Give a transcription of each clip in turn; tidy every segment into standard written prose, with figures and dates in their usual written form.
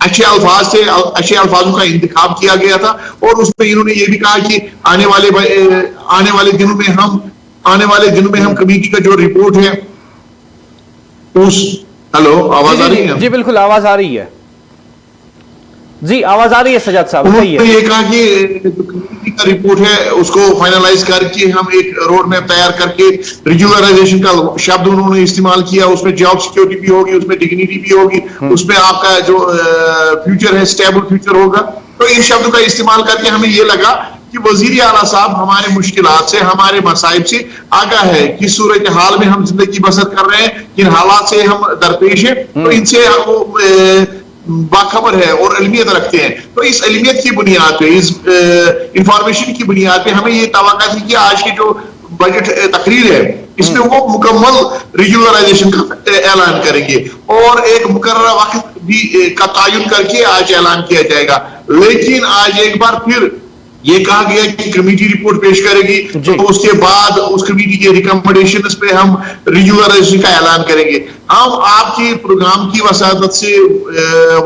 अच्छे अल्फाज थे, अच्छे अल्फाजों का इंतखाब किया गया था। और उसमें इन्होंने ये भी कहा कि आने वाले दिनों में हम कमेटी का जो रिपोर्ट है उस हेलो, आवाज आ रही है? जी बिल्कुल आवाज आ रही है, जी आवाज आ रही है सजाद साहब। उन्होंने ये कहा कि जो कमेटी का रिपोर्ट है उसको फाइनलाइज करके हम एक रोड मैप तैयार करके, रेगुलराइजेशन का शब्द उन्होंने इस्तेमाल किया, उसमें जॉब सिक्योरिटी भी होगी, उसमें डिग्निटी भी होगी, उसमें आपका जो फ्यूचर है स्टेबल फ्यूचर होगा। तो इन शब्दों का इस्तेमाल करके हमें ये लगा कि वजीर आला साहब हमारे मुश्किलात से, हमारे मसाइब से आगाह है, किस सूरत हाल में हम जिंदगी बसर कर रहे हैं, किन हालात से हम दरपेश हैं, तो इनसे वो बाखबर है और इल्मियत रखते हैं। तो इस इल्मियत की बुनियाद पे, इस इंफॉर्मेशन की बुनियाद पे हमें ये तवक्का थी कि आज की जो बजट तकरीर है इसमें वो मुकम्मल रेगुलराइजेशन का ऐलान करेंगे और एक मुकर्रर वक्त भी का तयन करके आज ऐलान किया जाएगा। लेकिन आज एक बार फिर ये कहा गया कि कमेटी रिपोर्ट पेश करेगी, तो उसके बाद उस कमेटी के रिकमेंडेशंस पे हम रेगुलराइजेशन का ऐलान करेंगे। हम आपके प्रोग्राम की वसादत से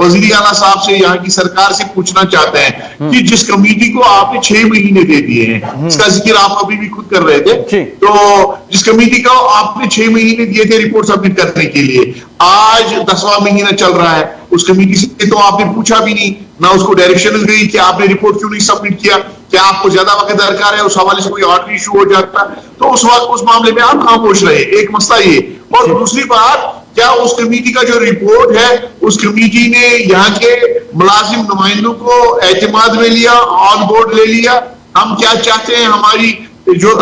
वजीर आला साहब से, यहाँ की सरकार से पूछना चाहते हैं कि जिस कमेटी को आपने 6 महीने दे दिए हैं, इसका जिक्र आप अभी भी खुद कर रहे थे, तो जिस कमेटी को आपने 6 महीने दिए थे रिपोर्ट सबमिट करने के लिए, आज 10वां महीना चल रहा है, उस कमेटी से तो आपने पूछा भी नहीं, ना उसको डायरेक्शन गई कि आपने रिपोर्ट क्यों नहीं सबमिट किया, क्या आपको ज्यादा वक्त दरकार है, उस हवाले से कोई ऑर्डर इशू हो जाता, तो उस मामले में आप खामोश रहे। एक मसला ये, और दूसरी बात, क्या उस कमेटी का जो रिपोर्ट है, उस कमेटी ने यहाँ के मुलाजिम नुमाइंदों को एतमाद में लिया, ऑन बोर्ड ले लिया? हम क्या चाहते हैं, हमारी जो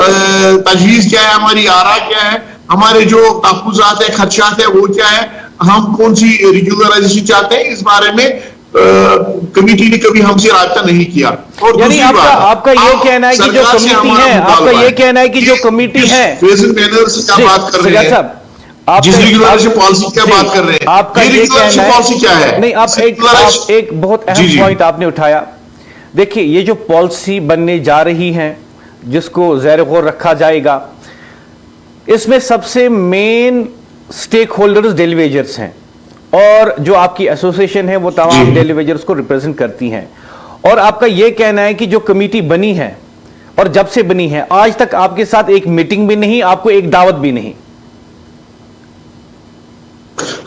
तजवीज क्या है, हमारी आरा क्या है, हमारे जो तहफ़्फ़ुज़ात है, खदशात है, वो क्या है, हम कौन सी रेगुलराइजेशन चाहते हैं, इस बारे में कमेटी ने कभी हमसे राब्ता नहीं किया। और यानी आपका ये कहना है कि जो कमेटी है, आपका ये कहना है कि जो कमेटी है, फेजिंग मैनर से क्या बात कर रहे हैं, आप जिस रेगुलराइजेशन पॉलिसी क्या बात कर रहे हैं, आपका ये कहना है पॉलिसी क्या है? नहीं, आप एक बहुत अहम पॉइंट आपने उठाया। देखिए, ये जो पॉलिसी बनने जा रही है, जिसको ज़ैर गौर रखा जाएगा, इसमें सबसे मेन स्टेक होल्डर्स डेलीवेजर्स हैं, और जो आपकी एसोसिएशन है वो तमाम डेलीवेजर्स को रिप्रेजेंट करती हैं। और आपका यह कहना है कि जो कमेटी बनी है, और जब से बनी है आज तक आपके साथ एक मीटिंग भी नहीं, आपको एक दावत भी नहीं।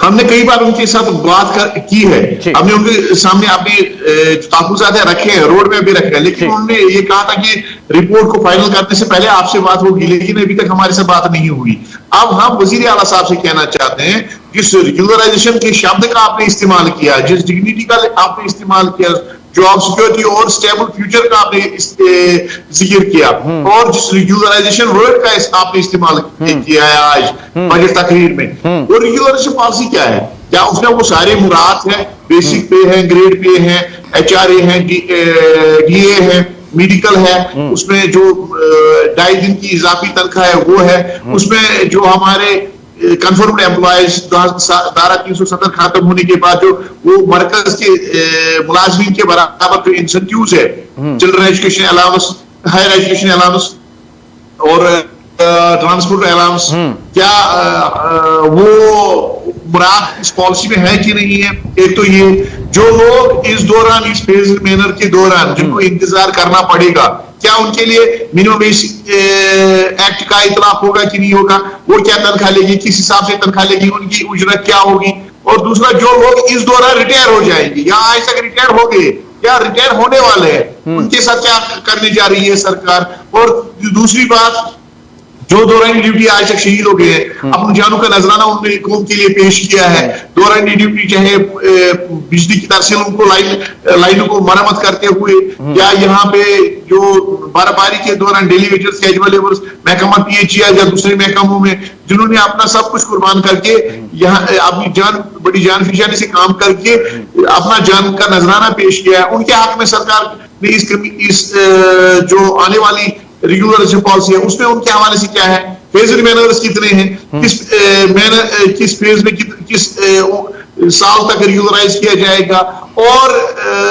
हमने कई बार उनके साथ बात की है, हमने उनके सामने अपने तहफ़्फ़ुज़ात रखे हैं, रोड में भी रखे हैं, लेकिन उन्होंने ये कहा था कि रिपोर्ट को फाइनल करने से पहले आपसे बात होगी, लेकिन अभी तक हमारे से बात नहीं हुई। अब हम वज़ीर आला साहब से कहना चाहते हैं, जिस रेगुलराइजेशन के शब्द का आपने इस्तेमाल किया, जिस डिग्निटी का आपने इस्तेमाल किया, जॉब सिक्योरिटी और स्टेबल फ्यूचर का आपने जिक्र किया, और जिस रेगुलराइजेशन वर्ड का आपने इस्तेमाल किया है आज बजट तकरीर में, वो रेगुलराइजेशन पॉलिसी क्या है? क्या उसमें वो सारे मुराद है, बेसिक पे है, ग्रेड पे है, HRA है, DA है, मेडिकल है, उसमें जो 2.5 दिन की इजाफी तनख्वाह है वो है, उसमें जो हमारे कन्फर्म्ड एम्प्लॉयज धारा 370 खत्म होने के बाद जो वो मरकज के मुलाजमीन के बराबर जो इंसेंटिव्स है, children education allowance, higher education allowance और ट्रांसपोर्ट अलाउंस, क्या वो मुराद इस पॉलिसी में है कि नहीं है? एक तो ये, जो लोग इस दौरान, इस फेज मैनर के दौरान जिनको इंतजार करना पड़ेगा, क्या उनके लिए मिनिमम बेसिक एक्ट का इतलाफ होगा कि नहीं होगा? वो क्या तनख्वाह लेगी, किस हिसाब से तनख्वाह लेगी, उनकी उजरत क्या होगी? और दूसरा, जो लोग इस दौरान रिटायर हो जाएंगे या आज तक रिटायर हो गए या रिटायर होने वाले हैं, उनके साथ क्या करने जा रही है सरकार? और दूसरी बात, जो दौरान ड्यूटी आज तक शहीद हो गए हैं, अपनी जानों का नजराना उन्होंने कौम के लिए पेश किया है, दौरान ड्यूटी चाहे बिजली की तरसील उनको लाइनों को मरम्मत करते हुए, या यहाँ पे जो बर्फबारी के दौरान डेलीवेटर्स, कैजुअल लेबर्स, महकमा PHER या दूसरे महकमों में जिन्होंने अपना सब कुछ कुर्बान करके यहाँ अपनी जान, बड़ी जान फिजानी से काम करके अपना जान का नजराना पेश किया है, उनके हक में सरकार ने इस जो आने वाली रेगुलराइजेशन पॉलिसी है उसमें उनके हवाले से क्या है? फेज मैनर्स कितने हैं, किस फेज में किस साल तक रेगुलराइज किया जाएगा, और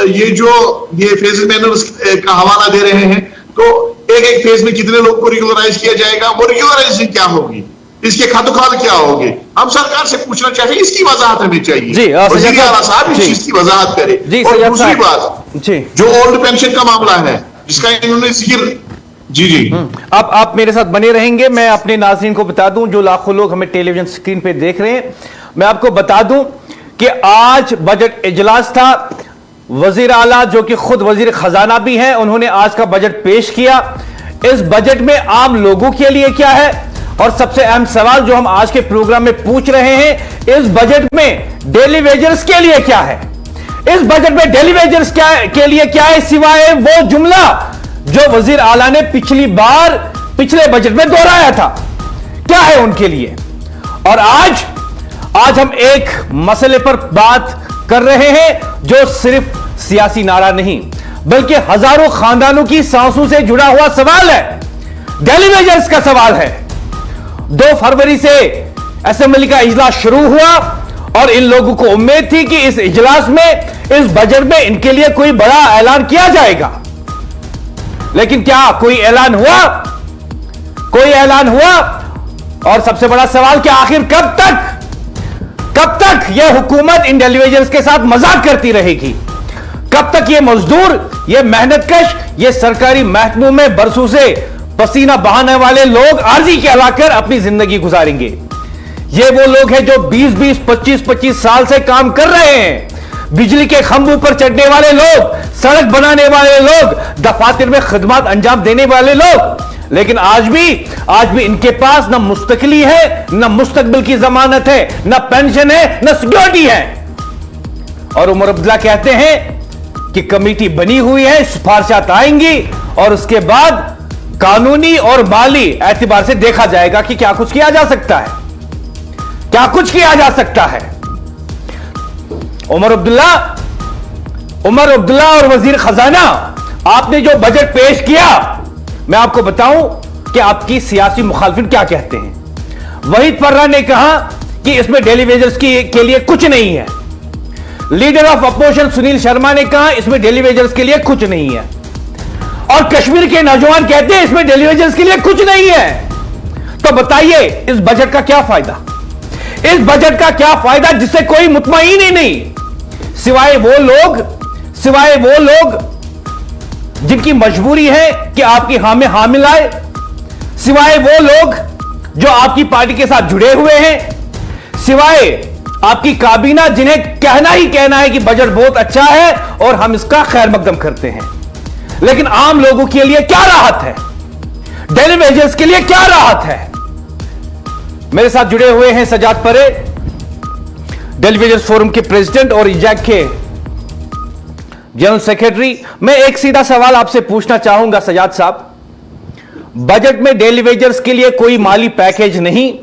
ये फेज मैनर्स का हवाला दे रहे हैं, तो एक फेज में कितने लोग को रेगुलराइज किया जाएगा, वो रेगुलराइजेशन क्या होगी? इसके खतखाल क्या होंगे। हम सरकार से पूछना चाहते हैं, इसकी वजाहत हमें चाहिए। जी, वज़ीर आला साहब इस चीज की वजाहत करे। और दूसरी बात, जो ओल्ड पेंशन का मामला है जिसका इन्होंने जिक्र, जी जी अब आप मेरे साथ बने रहेंगे। मैं अपने नाज़रीन को बता दूं, जो लाखों लोग हमें टेलीविजन स्क्रीन पे देख रहे हैं, मैं आपको बता दूं कि आज बजट इजलास था। वजीर आला जो कि खुद वजीर खजाना भी हैं, उन्होंने आज का बजट पेश किया। इस बजट में आम लोगों के लिए क्या है, और सबसे अहम सवाल जो हम आज के प्रोग्राम में पूछ रहे हैं, इस बजट में डेली वेजर्स के लिए क्या है। इस बजट में डेली वेजर्स के लिए क्या है, सिवाय वो जुमला जो वजीर आला ने पिछले बजट में दोहराया था। क्या है उनके लिए। और आज हम एक मसले पर बात कर रहे हैं जो सिर्फ सियासी नारा नहीं, बल्कि हजारों खानदानों की सांसों से जुड़ा हुआ सवाल है। डेली वेजर्स का सवाल है। 2 फरवरी से असेंबली का इजलास शुरू हुआ और इन लोगों को उम्मीद थी कि इस इजलास में, इस बजट में इनके लिए कोई बड़ा ऐलान किया जाएगा। लेकिन क्या कोई ऐलान हुआ? कोई ऐलान हुआ? और सबसे बड़ा सवाल कि आखिर कब तक यह हुकूमत इन डेली वेजर्स के साथ मजाक करती रहेगी? कब तक ये मजदूर, ये मेहनतकश, ये सरकारी महकमों में बरसों से पसीना बहाने वाले लोग आर्जी कहलाकर अपनी जिंदगी गुजारेंगे? ये वो लोग हैं जो 20-20, 25-25 साल से काम कर रहे हैं। बिजली के खंभों पर चढ़ने वाले लोग, सड़क बनाने वाले लोग, दफातर में खिदमत अंजाम देने वाले लोग। लेकिन आज भी इनके पास न मुस्तकिली है, न मुस्तकबिल की जमानत है, न पेंशन है, न सिक्योरिटी है। और उमर अब्दुल्ला कहते हैं कि कमेटी बनी हुई है, सिफारिशात आएंगी और उसके बाद कानूनी और माली एतबार से देखा जाएगा कि क्या कुछ किया जा सकता है, क्या कुछ किया जा सकता है। उमर अब्दुल्ला और वजीर खजाना, आपने जो बजट पेश किया, मैं आपको बताऊं कि आपकी सियासी मुखालिफिन क्या कहते हैं। वहीद पर्रा ने कहा कि इसमें डेली वेजर्स के लिए कुछ नहीं है। Leader of opposition Sunil Sharma ने कहा इसमें डेली वेजर्स के लिए कुछ नहीं है। और कश्मीर के नौजवान कहते हैं इसमें डेली वेजर्स के लिए कुछ नहीं है। तो बताइए इस बजट का क्या फायदा? इस बजट का क्या फायदा जिससे कोई मुतमईन ही नहीं, सिवाय वो लोग जिनकी मजबूरी है कि आपकी हाँ में हाँ मिलाए, सिवाय वो लोग जो आपकी पार्टी के साथ जुड़े हुए हैं, सिवाय आपकी काबीना जिन्हें कहना है कि बजट बहुत अच्छा है और हम इसका खैर मकदम करते हैं। लेकिन आम लोगों के लिए क्या राहत है? डेली वेजर्स के लिए क्या राहत है? मेरे साथ जुड़े हुए हैं सजाद परे, डेली वेजर्स फोरम के प्रेसिडेंट और इजैक के जनरल सेक्रेटरी। मैं एक सीधा सवाल आपसे पूछना चाहूंगा सजाद साहब, बजट में डेली वेजर्स के लिए कोई माली पैकेज नहीं,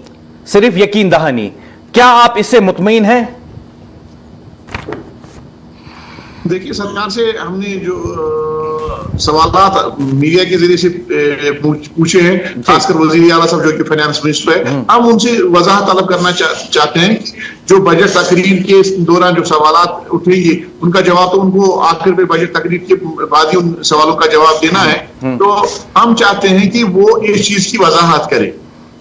सिर्फ यकीन दहानी, क्या आप इससे मुतमईन हैं? देखिए, सरकार से हमने जो सवाल मीडिया के जरिए से पूछे हैं, खासकर वजीर आला साहब जो कि फाइनेंस मिनिस्टर है, हम उनसे वजाहत तलब करना चाहते हैं। जो बजट तकरीर के दौरान जो सवाल उठेंगे उनका जवाब तो उनको आखिर में बजट तकरीर के बाद ही उन सवालों का जवाब देना है। तो हम चाहते हैं कि वो इस चीज की वजाहत करें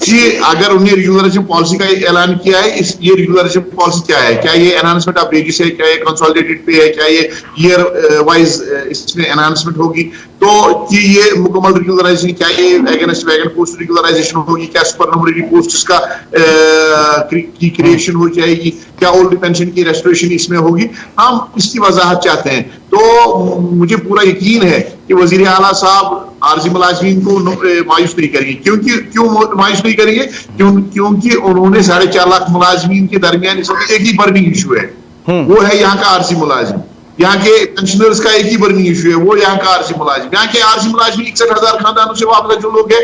कि अगर उन्हें रेगुलराइजेशन पॉलिसी का एक ऐलान किया है, ये रेगुलराइजेशन पॉलिसी क्या है? क्या ये एनहांसमेंट ऑफ वेजेस है? क्या ये कंसोलिडेटेड पे है? क्या ये ईयर वाइज इसमें एनहांसमेंट होगी? तो कि ये मुकम्मल रेगुलराइजेशन, क्या ये अगेंस्ट वैकेंट पोस्ट रेगुलराइजेशन होगी? क्या सुपरनुमरी पोस्ट का की क्रिएशन हो जाएगी? क्या ओल्ड पेंशन की रेस्टोरेशन इसमें होगी? हम इसकी वजाहत चाहते हैं। तो मुझे पूरा यकीन है कि वजीर आला साहब आरजी मुलाजिमीन को मायूस नहीं करेंगे। क्यों मायूस नहीं करेंगे? क्योंकि उन्होंने 4.5 लाख मुलाजिमीन के दरमियान इस वक्त एक ही बर्निंग इशू है, वो है यहाँ का आरजी मुलाजिम। यहाँ के पेंशनर्स का एक ही बर्निंग इशू है, वो यहाँ का आरजी मुलाजिम। यहाँ के आरजी मुलाजिम 61,000 खानदानों से वाबस्ता जो लोग हैं,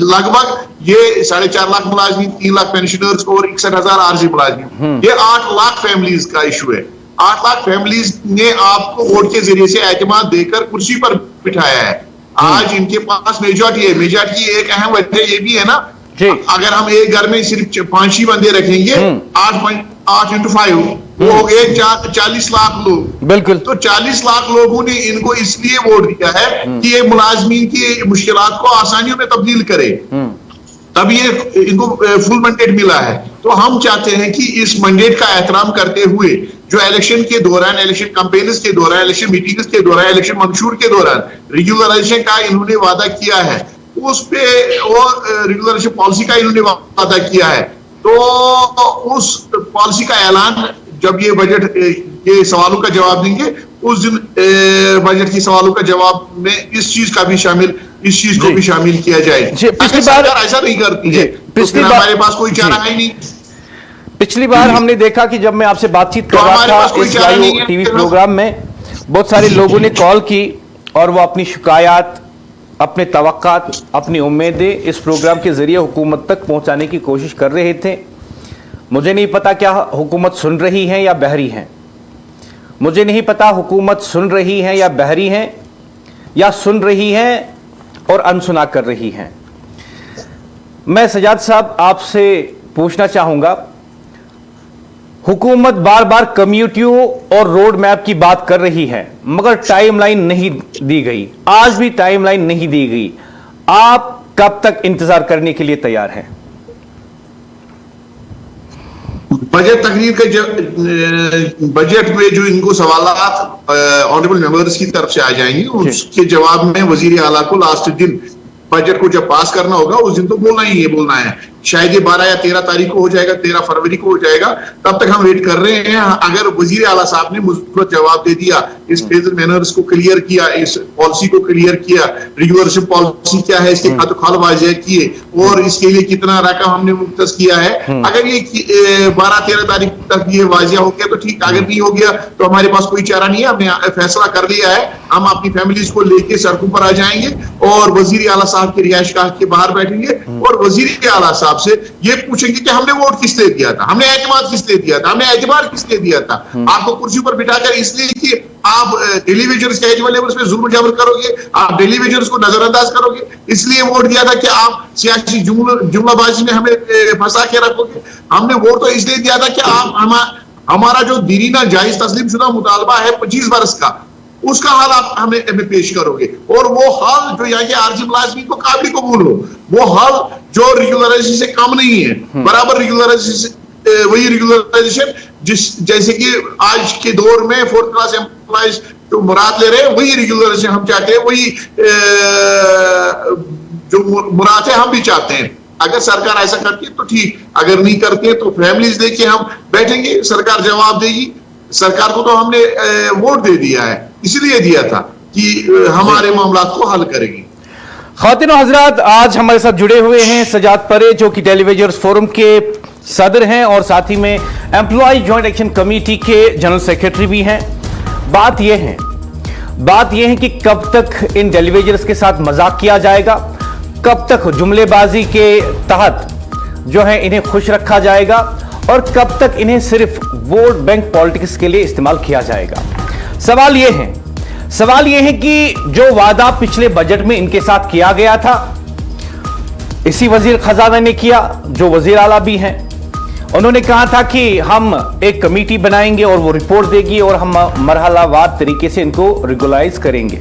लगभग ये 4.5 लाख मुलाजिमीन, 3 लाख पेंशनर्स और 61,000 आरजी मुलाजिम, ये 8 लाख फैमिलीज का इशू है। 8 लाख फैमिलीज ने आपको वोट के जरिए से एतमाद देकर कुर्सी पर बिठाया है। आज इनके पास मेजॉरिटी है। मेजॉरिटी एक अहम वजह ये भी है ना, अगर हम एक घर में सिर्फ 5 ही बंदे रखेंगे, 8 into 5 वो हो गए 40 लाख लोग। बिल्कुल। तो 40 लाख लोगों ने इनको इसलिए वोट दिया है कि ये मुलाजमीन की मुश्किलात को आसानियों में तब्दील करे, तब ये इनको फुल मैंडेट मिला है। तो हम चाहते हैं कि इस मैंडेट का एहतराम करते हुए जो इलेक्शन के दौरान, इलेक्शन कैंपेन्स के दौरान, इलेक्शन मीटिंग्स के दौरान, इलेक्शन मंशूर के दौरान रेगुलराइजेशन का इन्होंने वादा किया है, उस पे और रेगुलराइजेशन पॉलिसी का इन्होंने वादा किया है, तो उस पॉलिसी का ऐलान जब ये बजट के सवालों का जवाब देंगे उस दिन बजट के सवालों का जवाब में इस चीज का भी शामिल, इस चीज को भी शामिल किया जाए। पिछली बार ऐसा नहीं करती है तो फिर हमारे पास कोई चारा है नहीं। पिछली बार हमने देखा कि जब मैं आपसे बातचीत कर रहा था इस लाइव टीवी प्रोग्राम में, बहुत सारे लोगों ने कॉल की और वो अपनी शिकायत, अपने तवक्कात, अपनी उम्मीदें इस प्रोग्राम के जरिए हुकूमत तक पहुंचाने की कोशिश कर रहे थे। मुझे नहीं पता क्या हुकूमत सुन रही है या बहरी है, मुझे नहीं पता हुकूमत सुन रही है या बहरी है, या सुन रही है और अनसुना कर रही है। मैं सजाद साहब आपसे पूछना चाहूंगा, हुकूमत बार बार कम्युनिटियों और रोड मैप की बात कर रही है मगर टाइमलाइन नहीं दी गई, आज भी टाइमलाइन नहीं दी गई। आप कब तक इंतजार करने के लिए तैयार हैं? बजट तकरीर के बजट में जो इनको सवालात ऑनरेबल मेंबर्स की तरफ से आ जाएंगे, उसके जवाब में वजीर आला को लास्ट दिन बजट को जब पास करना होगा उस दिन तो बोलना ही है, बोलना है। शायद ये 12 या 13 तारीख को हो जाएगा, 13 फरवरी को हो जाएगा, तब तक हम वेट कर रहे हैं। अगर वजीर आला साहब ने मुस्बत जवाब दे दिया, इस फेजल मैनर्स को क्लियर किया, इस पॉलिसी को क्लियर किया, रेगुलरेशन पॉलिसी क्या है, इसके खाल वाज़ेह किए और इसके लिए कितना रकम हमने मुख्तस किया है, अगर ये 12-13 तारीख तक ये वाज़ेह हो गया तो ठीक, अगर नहीं हो गया तो हमारे पास कोई चारा नहीं है। हमने फैसला कर लिया है, हम अपनी फैमिलीज को लेके सड़कों पर आ जाएंगे और वजीर आला साहब के रिहाइशगाह के बाहर बैठेंगे और वजीर आला साहब से ये पूछेंगे कि हमने वोट किस लिए दिया था, हमने एतमाद किस लिए दिया था, हमने एतबार किस लिए दिया था। आपको कुर्सी पर बिठाकर इसलिए कि आप डेली वेजर्स के एजुअल लेवल्स पे जुल्म जबर करोगे, आप डेली वेजर्स को नजरअंदाज करोगे, इसलिए वोट दिया था कि आप सियासी जुमलाबाजी में हमें फंसा के रखोगे। हमने वोट तो इसलिए दिया था कि आप हमारा जो दीरीना जायज तस्लीम शुदा मुतालबा है 25 बरस का, उसका हाल आप हमें पेश करोगे और वो हाल जो यहाँ के आरजी मुलाजिमीन को काबिल कबूल हो, वो हाल जो रेगुलराइजेशन से कम नहीं है, बराबर रेगुलराइजेशन, वही रेगुलराइजेशन जैसे कि आज के दौर में 4th क्लास एम्प्लॉइज जो मुराद ले रहे हैं वही रेगुलराइजेशन हम चाहते हैं, वही जो मुराद है हम भी चाहते हैं। अगर सरकार ऐसा करती है तो ठीक, अगर नहीं करती है तो फैमिलीज लेके हम बैठेंगे, सरकार जवाब देगी। सरकार को तो हमने वोट दे दिया है, इसलिए दिया था कि हमारे मामला को हल करेगी। ख़वातीन और हज़रात, आज हमारे साथ जुड़े हुए हैं सजाद परे जो कि टेलीविजर्स फोरम के सदर हैं और साथ ही में एम्प्लॉय जॉइंट एक्शन कमेटी के जनरल सेक्रेटरी भी हैं। बात यह है कि कब तक इन टेलीविजर्स के साथ मजाक किया जाएगा, कब तक जुमलेबाजी के तहत जो है इन्हें खुश रखा जाएगा और कब तक इन्हें सिर्फ वोट बैंक पॉलिटिक्स के लिए इस्तेमाल किया जाएगा। सवाल यह है कि जो वादा पिछले बजट में इनके साथ किया गया था, इसी वजीर खजाना ने किया जो वजीर आला भी हैं। उन्होंने कहा था कि हम एक कमेटी बनाएंगे और वो रिपोर्ट देगी और हम मरहलावार तरीके से इनको रेगुलराइज करेंगे।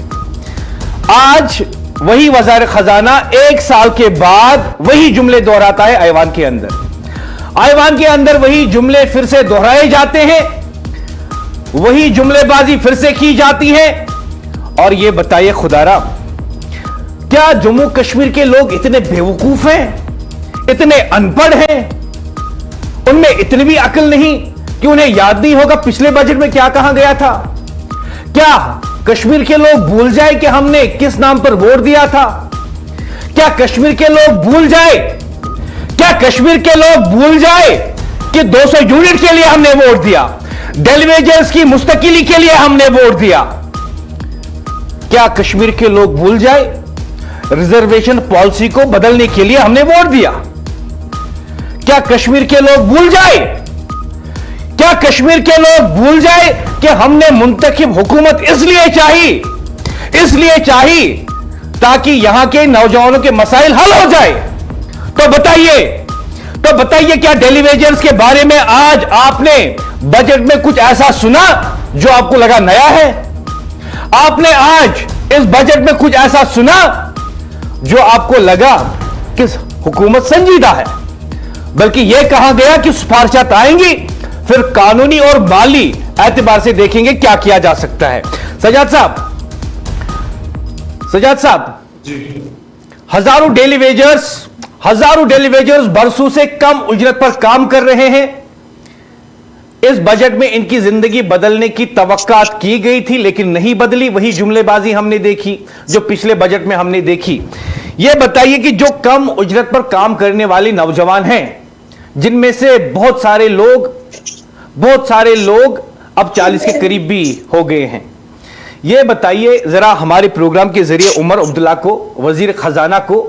आज वही वज़ीर खजाना 1 साल के बाद वही जुमले दोहराता है ऐवान के अंदर वही जुमले फिर से दोहराए जाते हैं, वही जुमलेबाजी फिर से की जाती है। और ये बताइए खुदारा, क्या जम्मू कश्मीर के लोग इतने बेवकूफ हैं, इतने अनपढ़ हैं, उनमें इतनी भी अकल नहीं कि उन्हें याद नहीं होगा पिछले बजट में क्या कहा गया था? क्या कश्मीर के लोग भूल जाए कि हमने किस नाम पर वोट दिया था? क्या कश्मीर के लोग भूल जाए कि 200 यूनिट के लिए हमने वोट दिया, डेलीवेजर्स की मुस्तकिली के लिए हमने वोट दिया? क्या कश्मीर के लोग भूल जाए रिजर्वेशन पॉलिसी को बदलने के लिए हमने वोट दिया? क्या कश्मीर के लोग भूल जाए कि हमने मुंतखब हुकूमत इसलिए चाहिए ताकि यहां के नौजवानों के मसाइल हल हो जाए? तो बताइए क्या डेलीवेजर्स के बारे में आज आपने बजट में कुछ ऐसा सुना जो आपको लगा नया है? आपने आज इस बजट में कुछ ऐसा सुना जो आपको लगा कि हुकूमत संजीदा है, बल्कि यह कहा गया कि सिफारिशात आएंगी, फिर कानूनी और माली एतबार से देखेंगे क्या किया जा सकता है। सजाद साहब हजारों डेली वेजर्स बरसों से कम उजरत पर काम कर रहे हैं। इस बजट में इनकी जिंदगी बदलने की तवक्कात की गई थी, लेकिन नहीं बदली। वही जुमलेबाजी हमने देखी जो पिछले बजट में हमने देखी। यह बताइए कि जो कम उजरत पर काम करने वाले नौजवान हैं, जिनमें से बहुत सारे लोग अब 40 के करीब भी हो गए हैं, यह बताइए जरा हमारे प्रोग्राम के जरिए उमर अब्दुल्ला को, वजीर खजाना को,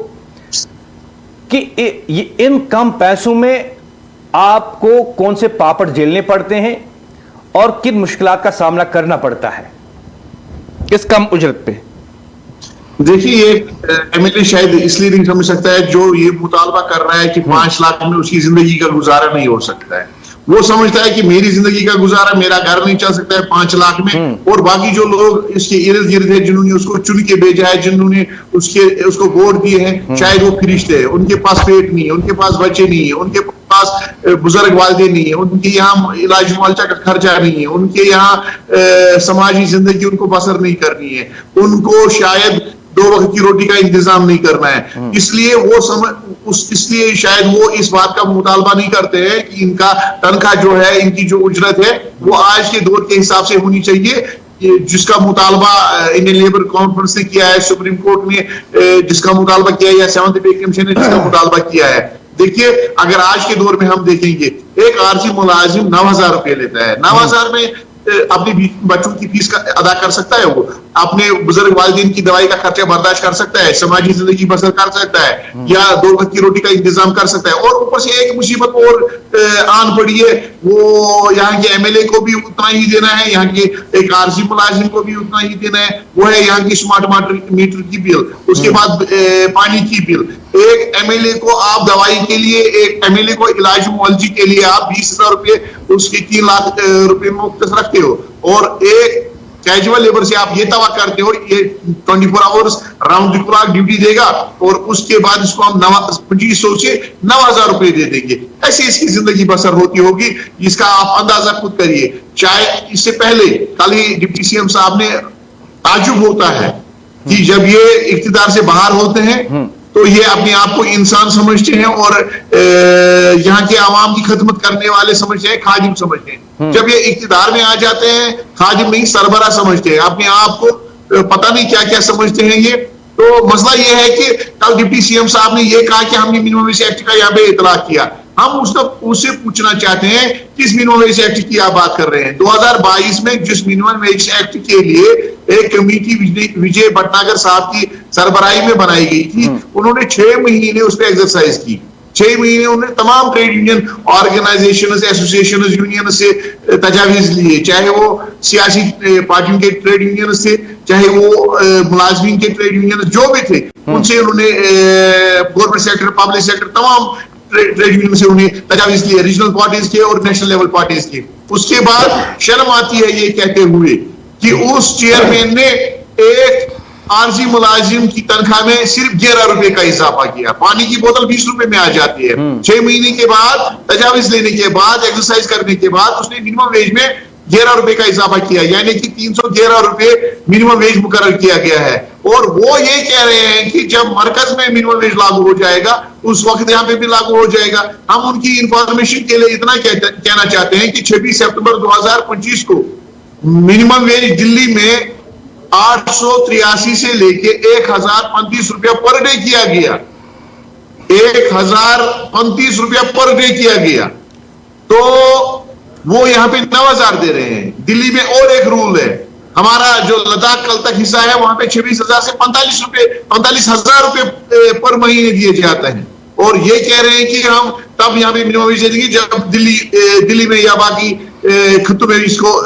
कि इन कम पैसों में आपको कौन से पापड़ झेलने पड़ते हैं और किन मुश्किलात का सामना करना पड़ता है इस कम उजरत पे। देखिए, एमएलए शायद इसलिए नहीं समझ सकता है जो ये मुतालबा कर रहा है कि 5 लाख में उसकी जिंदगी का गुजारा नहीं हो सकता है। वो समझता है कि मेरी जिंदगी का गुजारा, मेरा घर नहीं चल सकता है 5 लाख में, और बाकी जो लोग इसके इर्द गिर्द है, जिन्होंने उसको चुन के भेजा है, जिन्होंने उसको वोट दिए हैं, शायद वो फरिश्ते हैं, उनके पास पेट नहीं है, उनके पास बच्चे नहीं है, उनके पास बुजुर्ग वालिदैन नहीं है, उनके यहाँ इलाज मुआवजा का खर्चा नहीं है, उनके यहाँ समाजी जिंदगी उनको बसर नहीं करनी है, उनको शायद 2 वक्त की रोटी का इंतजाम नहीं करना है। इसलिए शायद वो इस बात का मुतालबा नहीं करते हैं कि इनका तनख्वाह जो है, इनकी जो उजरत है, वो आज के दौर के हिसाब से होनी चाहिए, जिसका मुतालबा इंडियन लेबर कॉन्फ्रेंस ने किया है, सुप्रीम कोर्ट ने जिसका मुतालबा किया है, या 7th पे कमीशन ने जिसका मुतालबा किया है। देखिए, अगर आज के दौर में हम देखेंगे, एक आरजी मुलाजिम 9,000 रुपए लेता है। 9,000 में अपनी बच्चों की फीस का अदा कर सकता है, वो अपने बुजुर्ग वालिदैन की दवाई का खर्चा बर्दाश्त कर सकता है, समाजी जिंदगी बसर कर सकता है, या 2 वक्त की रोटी का इंतजाम कर सकता है। और ऊपर से एक मुसीबत और आन पड़ी है, वो यहाँ के एमएलए को भी उतना ही देना है, यहाँ के एक आरजी मुलाजिम को भी उतना ही देना है, वो है यहाँ की स्मार्ट मीटर की बिल, उसके बाद पानी की बिल। एक एमएलए को आप दवाई के लिए, एक एमएलए को इलाज मुआवजे के लिए आप 20,000 रुपए, उसके 3 लाख रुपए मुख्तस रखते हो, और एक कैजुअल लेबर से आप ये तवा करते हो ये 24 hours round the clock duty देगा, और उसके बाद इसको हम 2500 से 9,000 रुपए दे देंगे। ऐसे इसकी जिंदगी बसर होती होगी, इसका आप अंदाजा खुद करिए। चाहे इससे पहले कल ही डिप्टी सीएम साहब ने, ताजुब होता है कि जब ये इख्तिदार से बाहर होते हैं तो ये अपने आप को इंसान समझते हैं और यहाँ के आवाम की खिदमत करने वाले समझते हैं, खादिम समझते हैं। जब ये इख्तिदार में आ जाते हैं, खादिम नहीं सरबरा समझते हैं, अपने आप को पता नहीं क्या क्या समझते हैं ये। तो मसला ये है कि कल डिप्टी सीएम साहब ने ये कहा कि हमने मिनिमम वेज एक्ट का यहाँ पे इतलाक किया। हम उससे पूछना चाहते हैं किस मिनिमम वेज एक्ट की आप बात कर रहे हैं। 2022 में जिस मिनिमम वेज एक्ट के लिए एक कमेटी विजय भटनागर साहब की सरबराही में बनाई गई थी, उन्होंने 6 महीने उस पर एक्सरसाइज की। 6 महीने उन्होंने तमाम trade union organisation, association, union से तजावीज लिए, चाहे वो सियासी पार्टियों के ट्रेड यूनियन से, चाहे वो मुलाजमीन के ट्रेड यूनियन जो भी थे, उनसे उन्होंने गवर्नमेंट सेक्टर, पब्लिक सेक्टर, तमाम ट्रेड यूनियन से उन्हें तजावीज लिए, रीजनल पार्टीज के और नेशनल लेवल पार्टीज के। उसके बाद शर्म आती है ये कहते हुए कि उस चेयरमैन ने एक आरजी मुलाजिम की तनख्वाह में सिर्फ 11 रुपए का इजाफा किया। पानी की बोतल 20 रुपए में आ जाती है। 6 महीने के बाद तजावीज लेने के बाद, एक्सरसाइज करने के बाद उसने मिनिमम वेज में 11 रुपए का इजाफा किया, यानी कि 311 रुपए मिनिमम वेज मुकर्रर किया गया है। और वो ये कह रहे हैं कि जब मरकज में मिनिमम वेज लागू हो जाएगा उस वक्त यहाँ पे भी लागू हो जाएगा। हम उनकी इंफॉर्मेशन के लिए इतना कहना चाहते हैं कि 26 सितंबर 2025 को मिनिमम वेज दिल्ली में 883 से लेके 1035 रुपया पर डे किया गया। 1035 रुपया पर डे किया गया, तो वो यहाँ पे 9,000 दे रहे हैं। दिल्ली में और एक रूल है, हमारा जो लद्दाख कल तक हिस्सा है वहां पे 26,000 से 45,000 रुपए पर महीने दिए जाते हैं। और ये कह रहे हैं कि हम तब यहाँ पे मिनिमम वेज देंगे जब दिल्ली में या बाकी खित्तों में इसको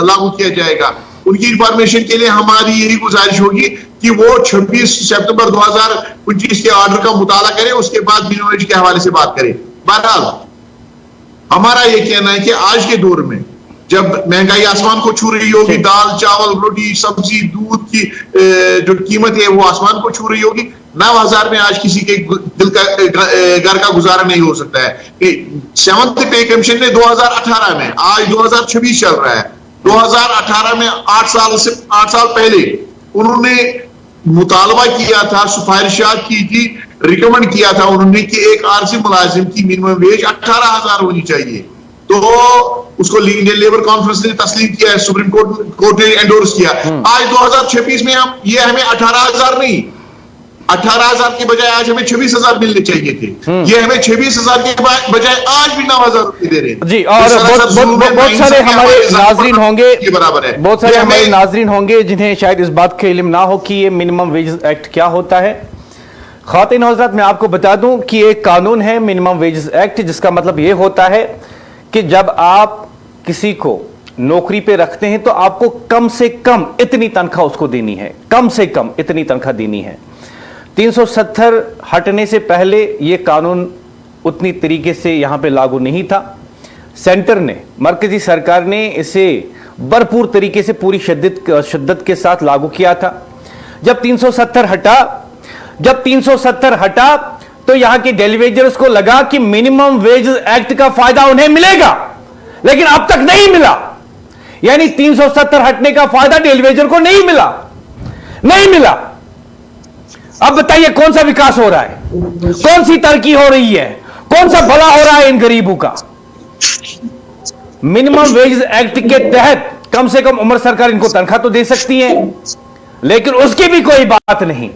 लागू किया जाएगा। उनकी इंफॉर्मेशन के लिए हमारी यही गुजारिश होगी कि वो 26 सितंबर 2025 के ऑर्डर का मुताला करें, उसके बाद मिनिमम वेज के हवाले से बात करें। बहरहाल हमारा ये कहना है कि आज के दौर में जब महंगाई आसमान को छू रही होगी, दाल, चावल, रोटी, सब्जी, दूध की जो कीमत है वो आसमान को छू रही होगी, 9,000 में आज किसी के दिल का घर का गुजारा नहीं हो सकता है। 7th पे कमीशन ने 2018 में, आज 2026 चल रहा है, 2018 में 8 साल पहले उन्होंने मुतालबा किया था, सिफारिशात की थी, रिकमेंड किया था उन्होंने कि एक आरजी मुलाजिम की मिनिमम वेज 18,000 होनी चाहिए। तो उसको इंडियन लेबर कॉन्फ्रेंस ने तस्लीम किया है, सुप्रीम कोर्ट ने एंडोर्स किया। आज 2026 में हमें 18,000 नहीं, 18,000 के बजाय आज हमें 26,000 मिलने चाहिए थे। ये हमें 26,000 के बजाय आज भी 9,000 रुपए दे रहे हैं जी। और बहुत सारे हमारे नाजरीन होंगे, ये बराबर है, बहुत सारे हमारे नाजरीन होंगे जिन्हें शायद इस बात का इल्म ना हो कि ये मिनिमम वेजेस एक्ट क्या होता है। ख़वातीन हज़रात, मैं आपको बता दूं कि एक कानून है मिनिमम वेजेस एक्ट, जिसका मतलब ये होता है कि जब आप किसी को नौकरी पे रखते हैं तो आपको कम से कम इतनी तनख्वाह उसको देनी है, कम से कम इतनी तनख्वाह देनी है। 370 हटने से पहले यह कानून उतनी तरीके से यहां पे लागू नहीं था। सेंटर ने, मरकजी सरकार ने इसे भरपूर तरीके से पूरी शिद्दत के साथ लागू किया था। जब 370 हटा तो यहां के डेली वेजर्स को लगा कि मिनिमम वेज एक्ट का फायदा उन्हें मिलेगा, लेकिन अब तक नहीं मिला। यानी 370 हटने का फायदा डेली वेजर को नहीं मिला। अब बताइए कौन सा विकास हो रहा है, कौन सी तरक्की हो रही है, कौन सा भला हो रहा है इन गरीबों का। मिनिमम वेज एक्ट के तहत कम से कम उम्र सरकार इनको तनख्वाह तो दे सकती है, लेकिन उसकी भी कोई बात नहीं।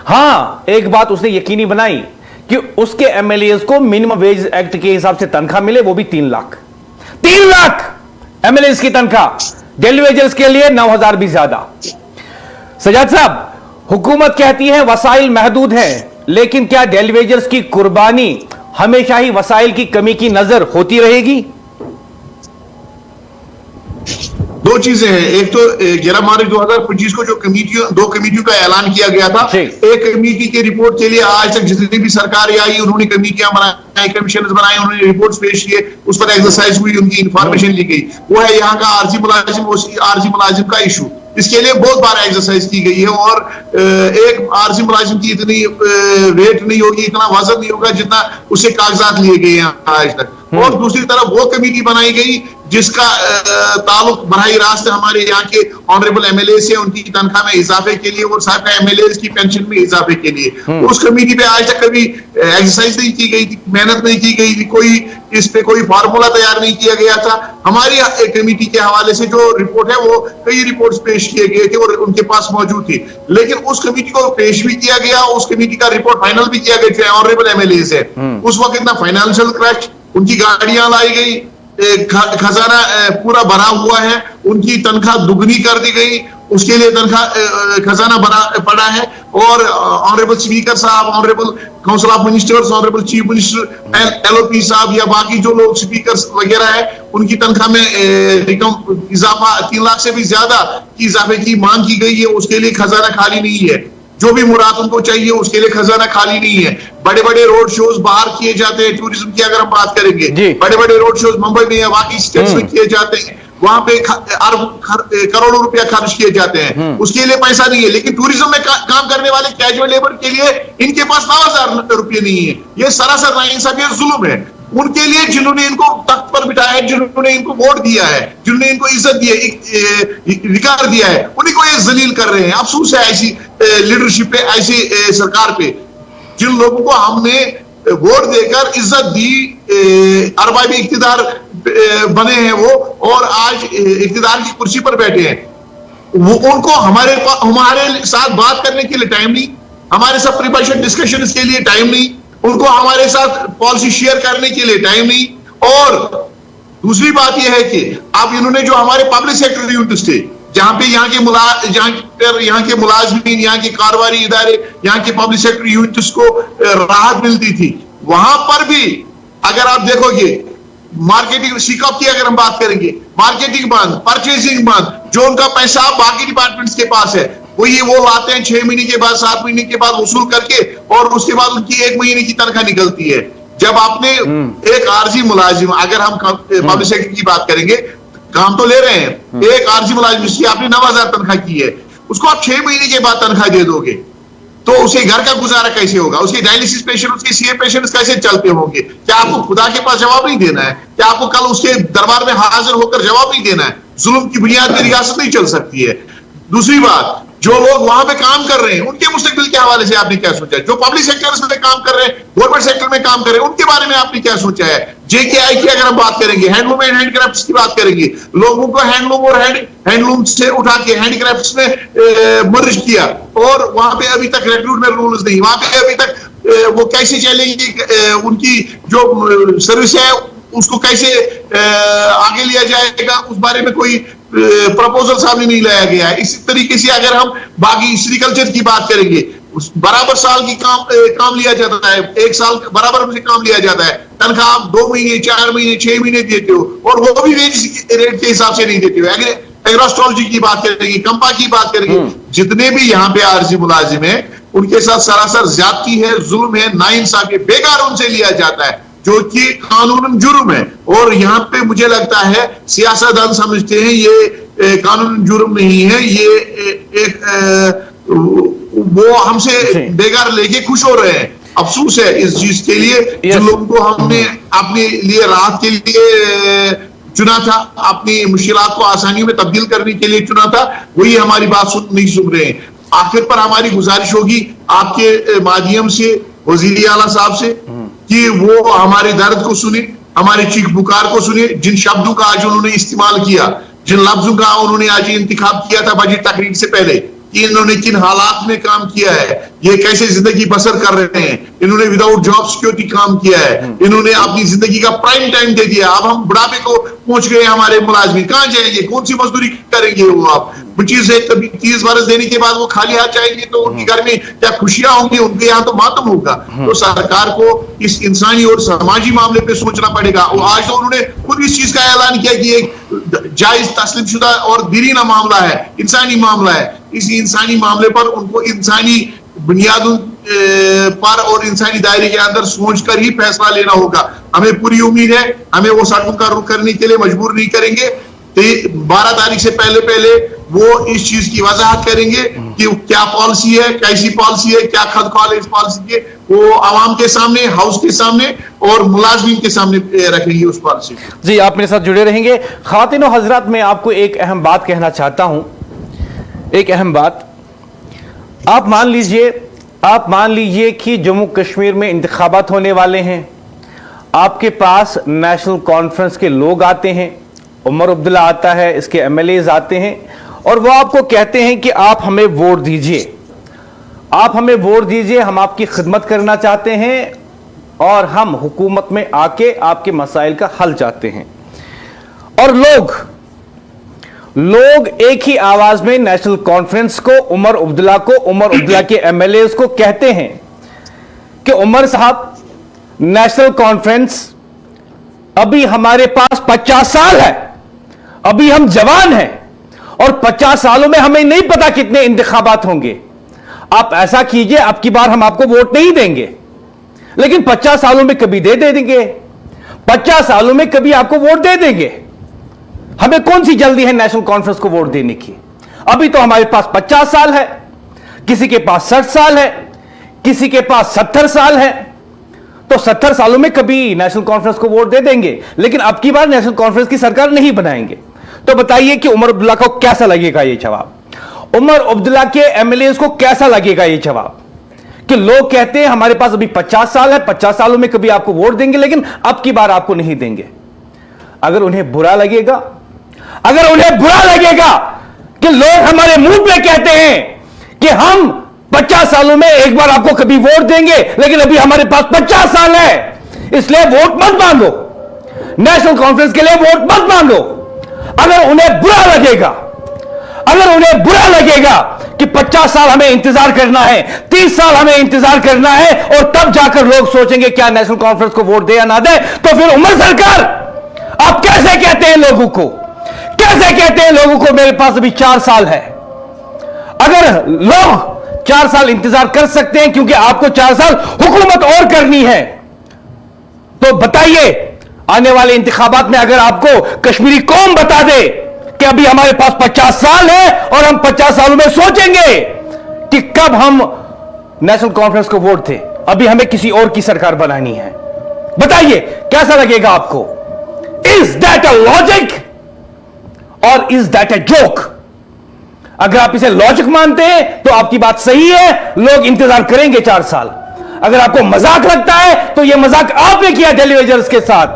हां, एक बात उसने यकीनी बनाई कि उसके एमएलए को मिनिमम वेज एक्ट के हिसाब से तनख्वाह मिले, वो भी 3 लाख। 3 लाख एमएलए की तनख्वाह, डेली वेजर्स के लिए 9,000 भी ज्यादा। सजाद साहब, हुकूमत कहती है वसाइल महदूद हैं, लेकिन क्या डेली वेजर्स की कुर्बानी हमेशा ही वसाइल की कमी की नजर होती रहेगी? दो चीजें हैं। एक तो 11 मार्च 2025 को जो दो कमेटियों का ऐलान किया गया था, एक कमेटी की रिपोर्ट के लिए आज तक जितनी भी सरकारें आई उन्होंने कमेटियां बनाई, कमीशन बनाए, उन्होंने रिपोर्ट्स पेश किए, उस पर एक्सरसाइज हुई, उनकी इंफॉर्मेशन ली गई। वो है यहाँ का आरजी मुलाजिम का इशू। इसके लिए बहुत बार एक्सरसाइज की गई है और एक आरजी मुलाजिम की इतनी वेट नहीं होगी, इतना वजन नहीं होगा जितना उससे कागजात लिए गए हैं आज तक। और दूसरी तरफ वो कमेटी बनाई गई जिसका ताल्लुक बराह रास्त हमारे यहाँ के ऑनरेबल एमएलए से, उनकी तनख्वाह में इजाफे के लिए और साहब एमएलए की पेंशन में इजाफे के लिए। उस कमेटी पे आज तक कभी एक्सरसाइज नहीं की गई थी, मेहनत नहीं की गई थी, कोई इस पे कोई फार्मूला तैयार नहीं किया गया था। हमारी कमेटी के हवाले से जो रिपोर्ट है वो कई रिपोर्ट्स पेश किए गए थे और उनके पास मौजूद थी, लेकिन उस कमेटी को पेश भी किया गया, उस कमेटी का रिपोर्ट फाइनल भी किया गया ऑनरेबल एमएलए से। उस वक्त इतना फाइनेंशियल क्रश, उनकी गाड़ियां लाई गई, खजाना पूरा भरा हुआ है, उनकी तनख्वाह दुगनी कर दी गई, उसके लिए तनख्वाह खजाना पड़ा है। और ऑनरेबल स्पीकर साहब, honourable council of ministers, honourable chief minister LOP साहब या बाकी जो लोग स्पीकर्स वगैरह है, उनकी तनख्वाह में इजाफा 3 लाख से भी ज्यादा की इजाफे की मांग की गई है। उसके लिए खजाना खाली नहीं है, जो भी मुराद उनको चाहिए उसके लिए खजाना खाली नहीं है। बड़े बड़े रोड शोज बाहर किए जाते हैं, टूरिज्म की अगर हम बात करेंगे, बड़े बड़े रोड शोज मुंबई में या बाकी स्टेट्स में किए जाते हैं, वहां पे करोड़ों रुपया खर्च किए जाते हैं, उसके लिए पैसा नहीं है। लेकिन टूरिज्म में काम करने वाले कैजुअल लेबर के लिए इनके पास 9,000 रुपये नहीं है। ये सरासर नाइंसाफी और जुल्म है उनके लिए, जिन्होंने इनको तख्त पर बिठाया है, जिन्होंने इनको वोट दिया है, जिन्होंने इनको इज्जत दी है, विकार दिया है, उन्हीं को ये जलील कर रहे हैं। अफसोस है ऐसी लीडरशिप पे, ऐसी सरकार पे, जिन लोगों को हमने वोट देकर इज्जत दी, अरबाबी इख्तिदार बने हैं वो, और आज इख्तिदार की कुर्सी पर बैठे हैं। वो उनको हमारे साथ बात करने के लिए टाइम नहीं, हमारे साथ प्रिपरेशन डिस्कशन के लिए टाइम नहीं, उनको हमारे साथ पॉलिसी शेयर करने के लिए टाइम नहीं। और दूसरी बात यह है कि अब इन्होंने जो हमारे पब्लिक सेक्टर यूनिट्स थे, जहां पे यहाँ के मुलाजमीन, यहाँ के कारोबारी इदारे, यहाँ के पब्लिक सेक्टर यूनिट्स को राहत मिलती थी, वहां पर भी अगर आप देखोगे मार्केटिंग सीकअप की अगर हम बात करेंगे, मार्केटिंग बंद, परचेजिंग बंद, जो उनका पैसा बाकी डिपार्टमेंट्स के पास है वो लाते हैं 6 महीने के बाद, 7 महीने के बाद वसूल करके, और उसके बाद उनकी 1 महीने की तनख्वाह निकलती है। जब आपने एक आरजी मुलाजिम, अगर हम पब्लिक सेक्टर की बात करेंगे, काम तो ले रहे हैं, एक आरजी मुलाजिम जिसकी आपने 9,000 तनख्वाह की है, उसको आप 6 महीने के बाद तनख्वाह दे दोगे, तो उसे घर का गुजारा कैसे होगा? उसके डायलिसिस पेशेंट, उसके सीए पेशेंट्स कैसे चलते होंगे? क्या आपको खुदा के पास जवाब नहीं देना है? क्या आपको कल उसके दरबार में हाजिर होकर जवाब नहीं देना है? जुल्म की बुनियाद पर रियासत नहीं चल सकती है। दूसरी बात, जो लोग वहां पे काम कर रहे हैं उनके मुस्तकबिल के हवाले से आपने क्या सोचा है? जो पब्लिक सेक्टर में काम कर रहे हैं, गवर्नमेंट सेक्टर में काम कर रहे हैं, उनके बारे में आपने क्या सोचा है? जेकेआई की अगर हम बात करेंगे, हैंडलूम एंड हैंडक्राफ्ट्स की बात करेंगे, लोगों को हैंडलूम और हैंडलूम से उठा के हैंडक्राफ्ट्स में मर्ज किया, और वहां पे अभी तक रिक्रूटमेंट रूल्स नहीं, वहां पे अभी तक वो कैसे चलेंगी, उनकी जो सर्विस है उसको कैसे आगे लिया जाएगा, उस बारे में कोई प्रपोजल सामने नहीं लाया गया है। इसी तरीके से अगर हम बाकी सेरिकल्चर की बात करेंगे, बराबर साल की काम लिया जाता है, एक साल बराबर से काम लिया जाता है, तनख्वाह आप 2 महीने 4 महीने 6 महीने देते हो, और वो भी वेज रेट के हिसाब से नहीं देते हो। एग्रोस्ट्रोलॉजी की बात करेंगे, कंपा की बात करेंगे, जितने भी यहाँ पे आरजी मुलाजिम है उनके साथ सरासर ज्यादती है, जुल्म है, नाइंसाफी है, बेकार उनसे लिया जाता है, जो कि कानूनन जुर्म है। और यहाँ पे मुझे लगता है सियासतदान समझते हैं ये कानूनन जुर्म नहीं है, ये एक वो हमसे बेकार लेके खुश हो रहे हैं। अफसोस है इस चीज के लिए, जिन लोगों को हमने अपने लिए राहत के लिए चुना था, अपनी मुश्किलात को आसानियों में तब्दील करने के लिए चुना था, वही हमारी बात नहीं सुन रहे हैं। आखिर पर हमारी गुजारिश होगी आपके माध्यम से वजीर आला साहब से कि वो हमारे दर्द को सुने, हमारे चीख पुकार को सुने। जिन शब्दों का आज उन्होंने इस्तेमाल किया, जिन लफ्जों का उन्होंने आज इंतखाब किया था बजट तकरीर से पहले, कि इन्होंने किन हालात में काम किया है, ये कैसे जिंदगी बसर कर रहे हैं, इन्होंने विदाउट जॉब सिक्योरिटी काम किया है, इन्होंने अपनी जिंदगी का प्राइम टाइम दे दिया। अब हम बुढ़ापे को पहुंच गए, हमारे मुलाजमी कहां जाएंगे, कौन सी मजदूरी करेंगे वो? आप चीज है, कभी 30 बरस देने के बाद वो खाली हाथ जाएंगे तो उनके घर में क्या खुशियां होंगी? उनके यहाँ तो मातम होगा। तो सरकार को इस इंसानी और समाजी मामले पे सोचना पड़ेगा। और आज तो उन्होंने खुद इस चीज का ऐलान किया कि एक जायज तस्लीम शुदा और दीरीना मामला है, इंसानी मामला है। इस इंसानी मामले पर उनको इंसानी बुनियादों पर और इंसानी दायरे के अंदर सोचकर ही फैसला लेना होगा। हमें पूरी उम्मीद है, हमें वो सड़कों का रुख करने के लिए मजबूर नहीं करेंगे। 12 तारीख से पहले वो इस चीज की वजाहत करेंगे कि क्या पॉलिसी है, कैसी पॉलिसी है, क्या खदख्वाल है इस पॉलिसी के, वो आवाम के सामने, हाउस के सामने और मुलाजमीन के सामने रखेंगे उस पॉलिसी को। जी, आप मेरे साथ जुड़े रहेंगे। खातिन और हजरात, मैं आपको एक अहम बात कहना चाहता हूं, एक अहम बात। आप मान लीजिए कि जम्मू कश्मीर में इंतखाबात होने वाले हैं, आपके पास नेशनल कॉन्फ्रेंस के लोग आते हैं, उमर अब्दुल्ला आता है, इसके एमएलएज आते हैं, और वो आपको कहते हैं कि आप हमें वोट दीजिए, आप हमें वोट दीजिए, हम आपकी खिदमत करना चाहते हैं और हम हुकूमत में आके आपके मसाइल का हल चाहते हैं। और लोग एक ही आवाज में नेशनल कॉन्फ्रेंस को, उमर अब्दुल्ला के एमएलएज को कहते हैं कि उमर साहब, नेशनल कॉन्फ्रेंस, अभी हमारे पास 50 साल है, अभी हम जवान हैं, और 50 सालों में हमें नहीं पता कितने इंतखाबात होंगे। आप ऐसा कीजिए, अब की बार हम आपको वोट नहीं देंगे, लेकिन 50 सालों में कभी दे देंगे, 50 सालों में कभी आपको वोट दे देंगे। हमें कौन सी जल्दी है नेशनल कॉन्फ्रेंस को वोट देने की? अभी तो हमारे पास 50 साल है, किसी के पास 60 साल है, किसी के पास 70 साल है, तो 70 सालों में कभी नेशनल कॉन्फ्रेंस को वोट दे देंगे, लेकिन अब की बार नेशनल कॉन्फ्रेंस की सरकार नहीं बनाएंगे। तो बताइए कि उमर अब्दुल्ला को कैसा लगेगा ये जवाब? उमर अब्दुल्ला के एमएलए को कैसा लगेगा ये जवाब कि लोग कहते हैं हमारे पास अभी 50 साल है, 50 सालों में कभी आपको वोट देंगे, लेकिन अब की बार आपको नहीं देंगे। अगर उन्हें बुरा लगेगा कि लोग हमारे मुंह पे कहते हैं कि हम 50 सालों में एक बार आपको कभी वोट देंगे, लेकिन अभी हमारे पास 50 साल है, इसलिए वोट मत मांगो, नेशनल कॉन्फ्रेंस के लिए वोट मत मांगो। अगर उन्हें बुरा लगेगा कि 50 साल हमें इंतजार करना है, 30 साल हमें इंतजार करना है, और तब जाकर लोग सोचेंगे क्या नेशनल कॉन्फ्रेंस को वोट दे या ना दे, तो फिर उमर सरकार, आप कैसे कहते हैं लोगों को मेरे पास अभी 4 साल है? अगर लोग 4 साल इंतजार कर सकते हैं क्योंकि आपको 4 साल हुकूमत और करनी है, तो बताइए आने वाले इंतखाबात में अगर आपको कश्मीरी कौम बता दे कि अभी हमारे पास 50 साल है और हम 50 सालों में सोचेंगे कि कब हम नेशनल कॉन्फ्रेंस को वोट थे, अभी हमें किसी और की सरकार बनानी है। बताइए कैसा लगेगा आपको? इज दैट अ लॉजिक और इज दैट अ जोक? अगर आप इसे लॉजिक मानते हैं तो आपकी बात सही है, लोग इंतजार करेंगे 4 साल। अगर आपको मजाक लगता है तो यह मजाक आपने किया टेलीविजन के साथ,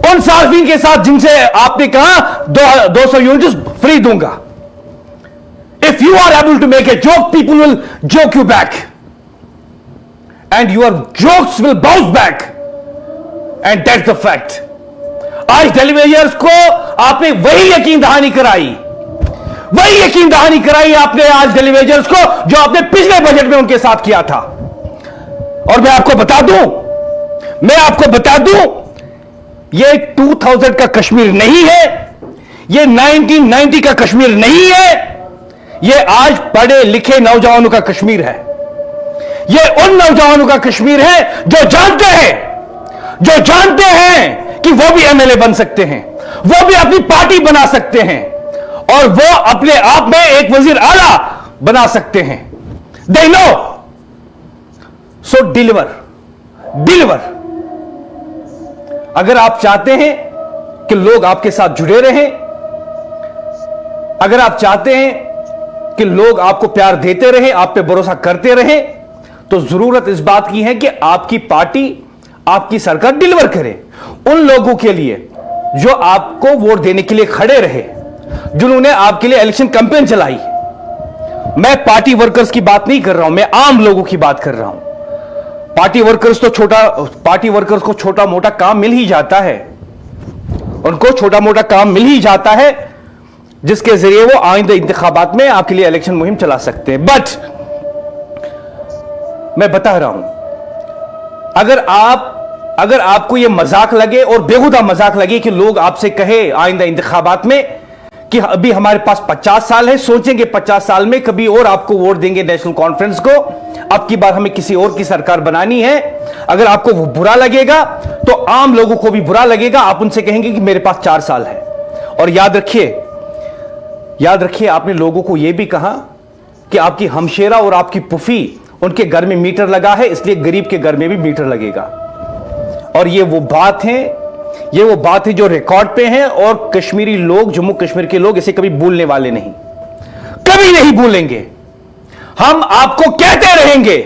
उन सार्फिन के साथ जिनसे आपने कहा 200 यूनिट्स फ्री दूंगा। If you are able to make a joke, people will joke you back and your jokes will bounce back, and that's the fact. आज टेलीविजन को आपने वही यकीन दहानी कराई, वही यकीन दहानी कराई आपने आज टेलीविजन को जो आपने पिछले बजट में उनके साथ किया था। और मैं आपको बता दूं, ये 2000 का कश्मीर नहीं है, ये 1990 का कश्मीर नहीं है, ये आज पढ़े लिखे नौजवानों का कश्मीर है। ये उन नौजवानों का कश्मीर है जो जानते हैं कि वो भी एमएलए बन सकते हैं, वो भी अपनी पार्टी बना सकते हैं, और वो अपने आप में एक वजीर आला बना सकते हैं। They know, so deliver. अगर आप चाहते हैं कि लोग आपके साथ जुड़े रहें, अगर आप चाहते हैं कि लोग आपको प्यार देते रहें, आप पे भरोसा करते रहें, तो जरूरत इस बात की है कि आपकी पार्टी, आपकी सरकार डिलीवर करे उन लोगों के लिए जो आपको वोट देने के लिए खड़े रहे, जिन्होंने आपके लिए इलेक्शन कैंपेन चलाई। मैं पार्टी वर्कर्स की बात नहीं कर रहा हूं, मैं आम लोगों की बात कर रहा हूं। पार्टी वर्कर्स को छोटा मोटा काम मिल ही जाता है, उनको छोटा मोटा काम मिल ही जाता है जिसके जरिए वो आइंदा इंतखाबात में आपके लिए इलेक्शन मुहिम चला सकते हैं। बट मैं बता रहा हूं, अगर आपको यह मजाक लगे और बेहुदा मजाक लगे कि लोग आपसे कहे आइंदा इंतखाबात में कि अभी हमारे पास 50 साल है, सोचेंगे 50 साल में कभी और आपको वोट देंगे नेशनल कॉन्फ्रेंस को, अब की बार हमें किसी और की सरकार बनानी है, अगर आपको वो बुरा लगेगा तो आम लोगों को भी बुरा लगेगा। आप उनसे कहेंगे कि मेरे पास 4 साल है। और याद रखिए आपने लोगों को यह भी कहा कि आपकी हमशेरा और आपकी पुफी, उनके घर में मीटर लगा है, इसलिए गरीब के घर में भी मीटर लगेगा। और ये वो बात है जो रिकॉर्ड पे है, और कश्मीरी लोग, जम्मू कश्मीर के लोग इसे कभी भूलने वाले नहीं, कभी नहीं भूलेंगे। हम आपको कहते रहेंगे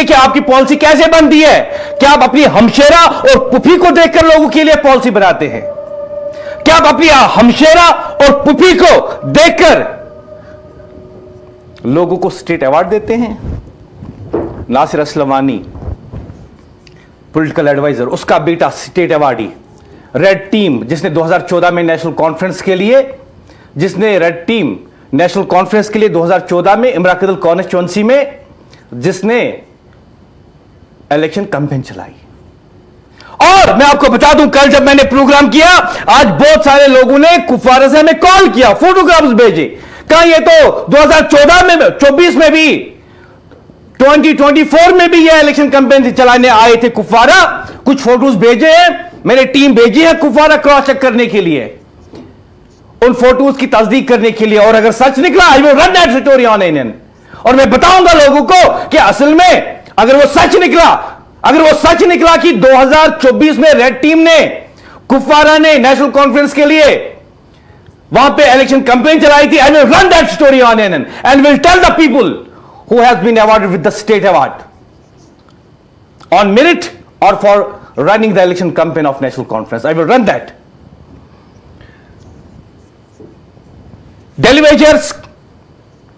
कि आपकी पॉलिसी कैसे बनती है, क्या आप अपनी हमशेरा और पुफी को देखकर लोगों के लिए पॉलिसी बनाते हैं? क्या आप अपनी हमशेरा और पुफी को देखकर लोगों को स्टेट अवार्ड देते हैं? नासिर असलमानी, पॉलिटिकल एडवाइजर, उसका बेटा स्टेट अवार्डी। रेड टीम जिसने 2014 में नेशनल कॉन्फ्रेंस के लिए 2014 में इमराकदल कॉन्स्टिट्यूएंसी में जिसने इलेक्शन कैंपेन चलाई। और मैं आपको बता दूं, कल जब मैंने प्रोग्राम किया, आज बहुत सारे लोगों ने कुफवारा से हमें कॉल किया, फोटोग्राफ्स भेजे, कहा ये तो 2014 में, 24 में भी, 2024 में भी ये इलेक्शन कैंपेन चलाने आए थे कुफवारा। कुछ फोटोज भेजे हैं, मैंने टीम भेजी है कुफवारा क्रॉस चेक करने के लिए, उन फोटोज की तस्दीक करने के लिए। और अगर सच निकला, I will run that story on NN, और मैं बताऊंगा लोगों को कि असल में अगर वो सच निकला कि 2024 में रेड टीम ने, कुफवारा ने नेशनल कॉन्फ्रेंस के लिए वहां पे इलेक्शन कैंपेन चलाई थी, I will run that story on NN and will tell the people who has been awarded with the state award on merit or for running the election campaign of national conference. I will run that.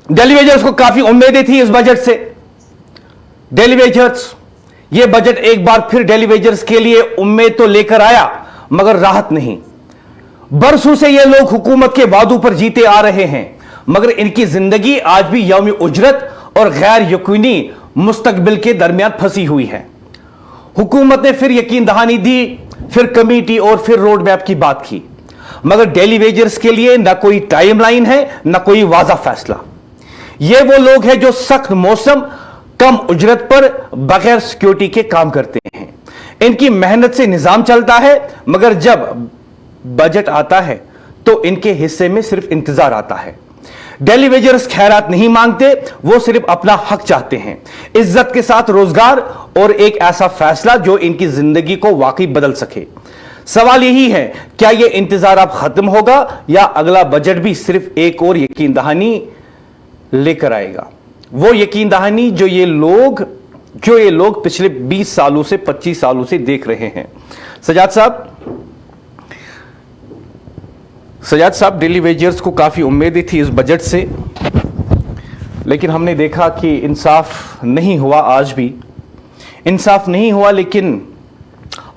डेलीवेजर्स को काफी उम्मीदें थी इस budget से। ये budget एक बार फिर डेलीवेजर्स के लिए उम्मीद तो लेकर आया, मगर राहत नहीं। बरसों से ये लोग हुकूमत के वादों पर जीते आ रहे हैं, मगर इनकी जिंदगी आज भी यौम उजरत और गैर यकीनी मुस्तकबिल के दरमियान फंसी हुई है। हुकूमत ने फिर यकीन दहानी दी, फिर कमेटी और फिर रोड मैप की बात की, मगर डेली वेजर्स के लिए ना कोई टाइमलाइन है, ना कोई वाज़ा फैसला। ये वो लोग हैं जो सख्त मौसम, कम उजरत पर बगैर सिक्योरिटी के काम करते हैं। इनकी मेहनत से निजाम चलता है, मगर जब बजट आता है तो इनके हिस्से में सिर्फ इंतजार आता है। दिल्ली वेजर्स खैरात नहीं मांगते, वो सिर्फ अपना हक चाहते हैं, इज्जत के साथ रोजगार और एक ऐसा फैसला जो इनकी जिंदगी को वाकई बदल सके। सवाल यही है, क्या यह इंतजार अब खत्म होगा या अगला बजट भी सिर्फ एक और यकीन दहानी लेकर आएगा? वो यकीन दहानी जो ये लोग पिछले 20 सालों से 25 सालों से देख रहे हैं। सजाद साहब, दिल्ली वेजर्स को काफी उम्मीदें थी इस बजट से, लेकिन हमने देखा कि इंसाफ नहीं हुआ। आज भी इंसाफ नहीं हुआ, लेकिन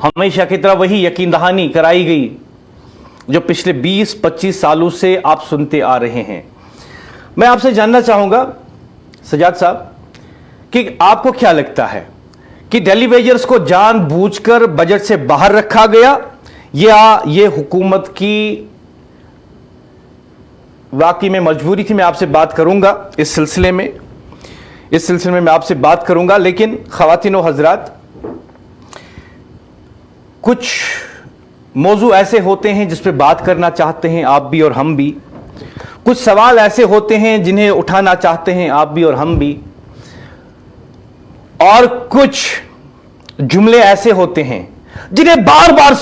हमेशा की तरह वही यकीन दहानी कराई गई जो पिछले 20-25 सालों से आप सुनते आ रहे हैं। मैं आपसे जानना चाहूंगा सजाद साहब कि आपको क्या लगता है कि दिल्ली वेजर्स को जानबूझकर बजट से बाहर रखा गया या यह हुकूमत की वाकई में मजबूरी थी? मैं आपसे बात करूंगा इस सिलसिले में मैं आपसे बात करूंगा, लेकिन ख़वातीन व हज़रात, कुछ मौजू ऐसे होते हैं जिस पे बात करना चाहते हैं आप भी और हम भी, कुछ सवाल ऐसे होते हैं जिन्हें उठाना चाहते हैं आप भी और हम भी, और कुछ जुमले ऐसे होते हैं जिन्हें बार बार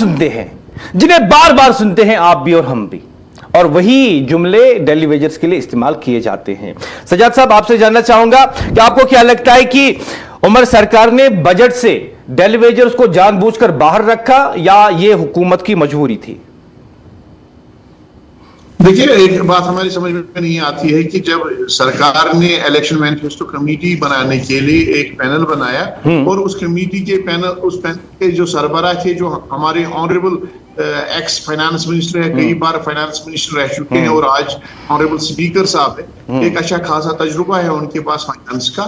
सुनते हैं आप भी और हम भी, और वही जुमले दिल्ली वेजर्स के लिए इस्तेमाल किए जाते हैं। सजाद साहब, आपसे जानना चाहूंगा कि आपको क्या लगता है कि उमर सरकार ने बजट से दिल्ली वेजर्स को जानबूझकर बाहर रखा या यह हुकूमत की मजबूरी थी? देखिए, एक बात हमारी समझ में नहीं आती है कि जब सरकार ने इलेक्शन मैनिफेस्टो कमेटी बनाने के लिए एक पैनल बनाया और उस कमेटी के पैनल के जो सरबराह थे, जो हमारे ऑनरेबल एक्स फाइनेंस मिनिस्टर है, कई बार फाइनेंस मिनिस्टर रह चुके हैं और आज ऑनरेबल स्पीकर साहब है, एक अच्छा खासा तजुर्बा है उनके पास फाइनेंस का।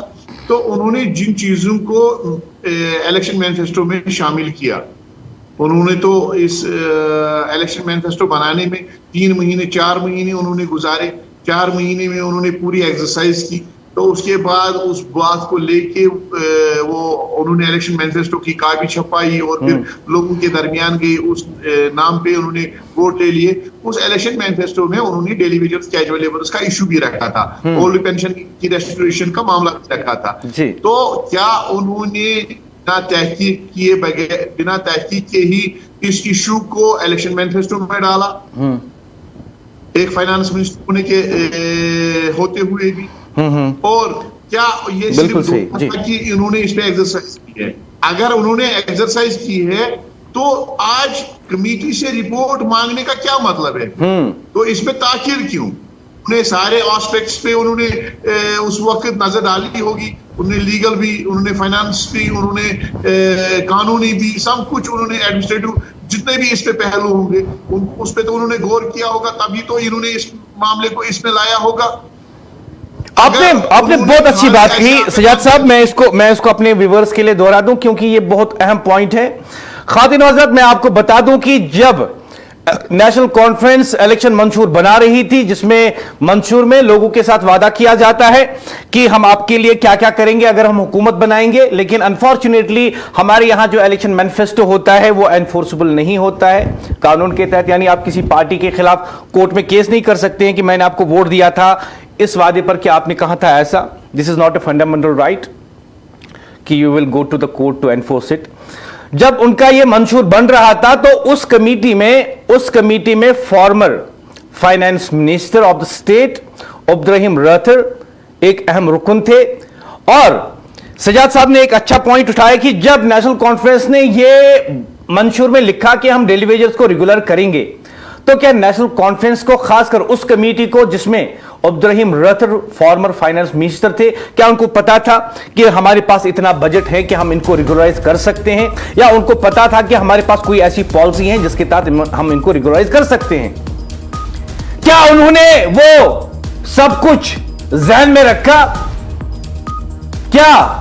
तो उन्होंने जिन चीजों को इलेक्शन मैनिफेस्टो में शामिल किया, उन्होंने तो इस इलेक्शन मैनिफेस्टो बनाने में 3 महीने 4 महीने उन्होंने गुजारे। 4 महीने में उन्होंने पूरी एक्सरसाइज की, तो उसके बाद उस बात को लेके वो उन्होंने इलेक्शन मैनिफेस्टो की कॉपी छपाई और फिर लोगों के दरमियान गई, उस नाम पे उन्होंने वोट ले लिए। उस इलेक्शन मैनिफेस्टो में उन्होंने डेली वेजर्स कैजुअल लेबर्स का इशू भी रखा था, ओल्ड पेंशन की रेस्टोरेशन का मामला भी रखा था। तो क्या उन्होंने बिना तहकीक के ही इस इशू को इलेक्शन मैनिफेस्टो में डाला, एक फाइनेंस मिनिस्टर होने के होते हुए भी? और क्या ये सिर्फ कि इन्होंने इस पे एक्सरसाइज की है? अगर उन्होंने एक्सरसाइज की है तो आज कमेटी से रिपोर्ट मांगने का क्या मतलब है? तो इसमें ताखिर क्यों? उन्हें सारे एस्पेक्ट्स पे उन्होंने उस वक्त नजर डाली होगी, उन्होंने लीगल भी, उन्होंने फाइनेंस भी, उन्होंने कानूनी भी, सब कुछ उन्होंने एडमिनिस्ट्रेटिव जितने भी इस पे पहलू होंगे उस पे तो उन्होंने गौर किया होगा, तभी तो इन्होंने इस मामले को इसमें लाया होगा। आपने बहुत अच्छी बात कही सजाद साहब। मैं इसको अपने व्यूअर्स के लिए दोहरा दूं क्योंकि ये बहुत अहम पॉइंट है। खातिन हज़रत, मैं आपको बता दूं कि जब नेशनल कॉन्फ्रेंस इलेक्शन मंशूर बना रही थी, जिसमें मंशूर में लोगों के साथ वादा किया जाता है कि हम आपके लिए क्या क्या करेंगे अगर हम हुकूमत बनाएंगे, लेकिन अनफॉर्चुनेटली हमारे यहां जो इलेक्शन मैनिफेस्टो होता है वो एनफोर्सेबल नहीं होता है कानून के तहत। यानी आप किसी पार्टी के खिलाफ कोर्ट में केस नहीं कर सकते हैं कि मैंने आपको वोट दिया था इस वादे पर कि आपने कहा था ऐसा। This is not a fundamental right कि you will go to the court to enforce it. जब उनका यह मंशूर बन रहा था तो उस कमेटी में former finance minister of the state Abdur Rahim rather एक अहम रुकन थे। और सजाद साहब ने एक अच्छा पॉइंट उठाया कि जब नेशनल कॉन्फ्रेंस ने यह मंशूर में लिखा कि हम डेली वेजर्स को रेगुलर करेंगे, तो क्या नेशनल कॉन्फ्रेंस को, खासकर उस कमेटी को जिसमें Abdur Rahim rather former finance minister थे, क्या उनको पता था कि हमारे पास इतना बजट है कि हम इनको रेगुलराइज कर सकते हैं, या उनको पता था कि हमारे पास कोई ऐसी पॉलिसी है जिसके तहत हम इनको रेगुलराइज कर सकते हैं? क्या उन्होंने वो सब कुछ ज़हन में रखा? क्या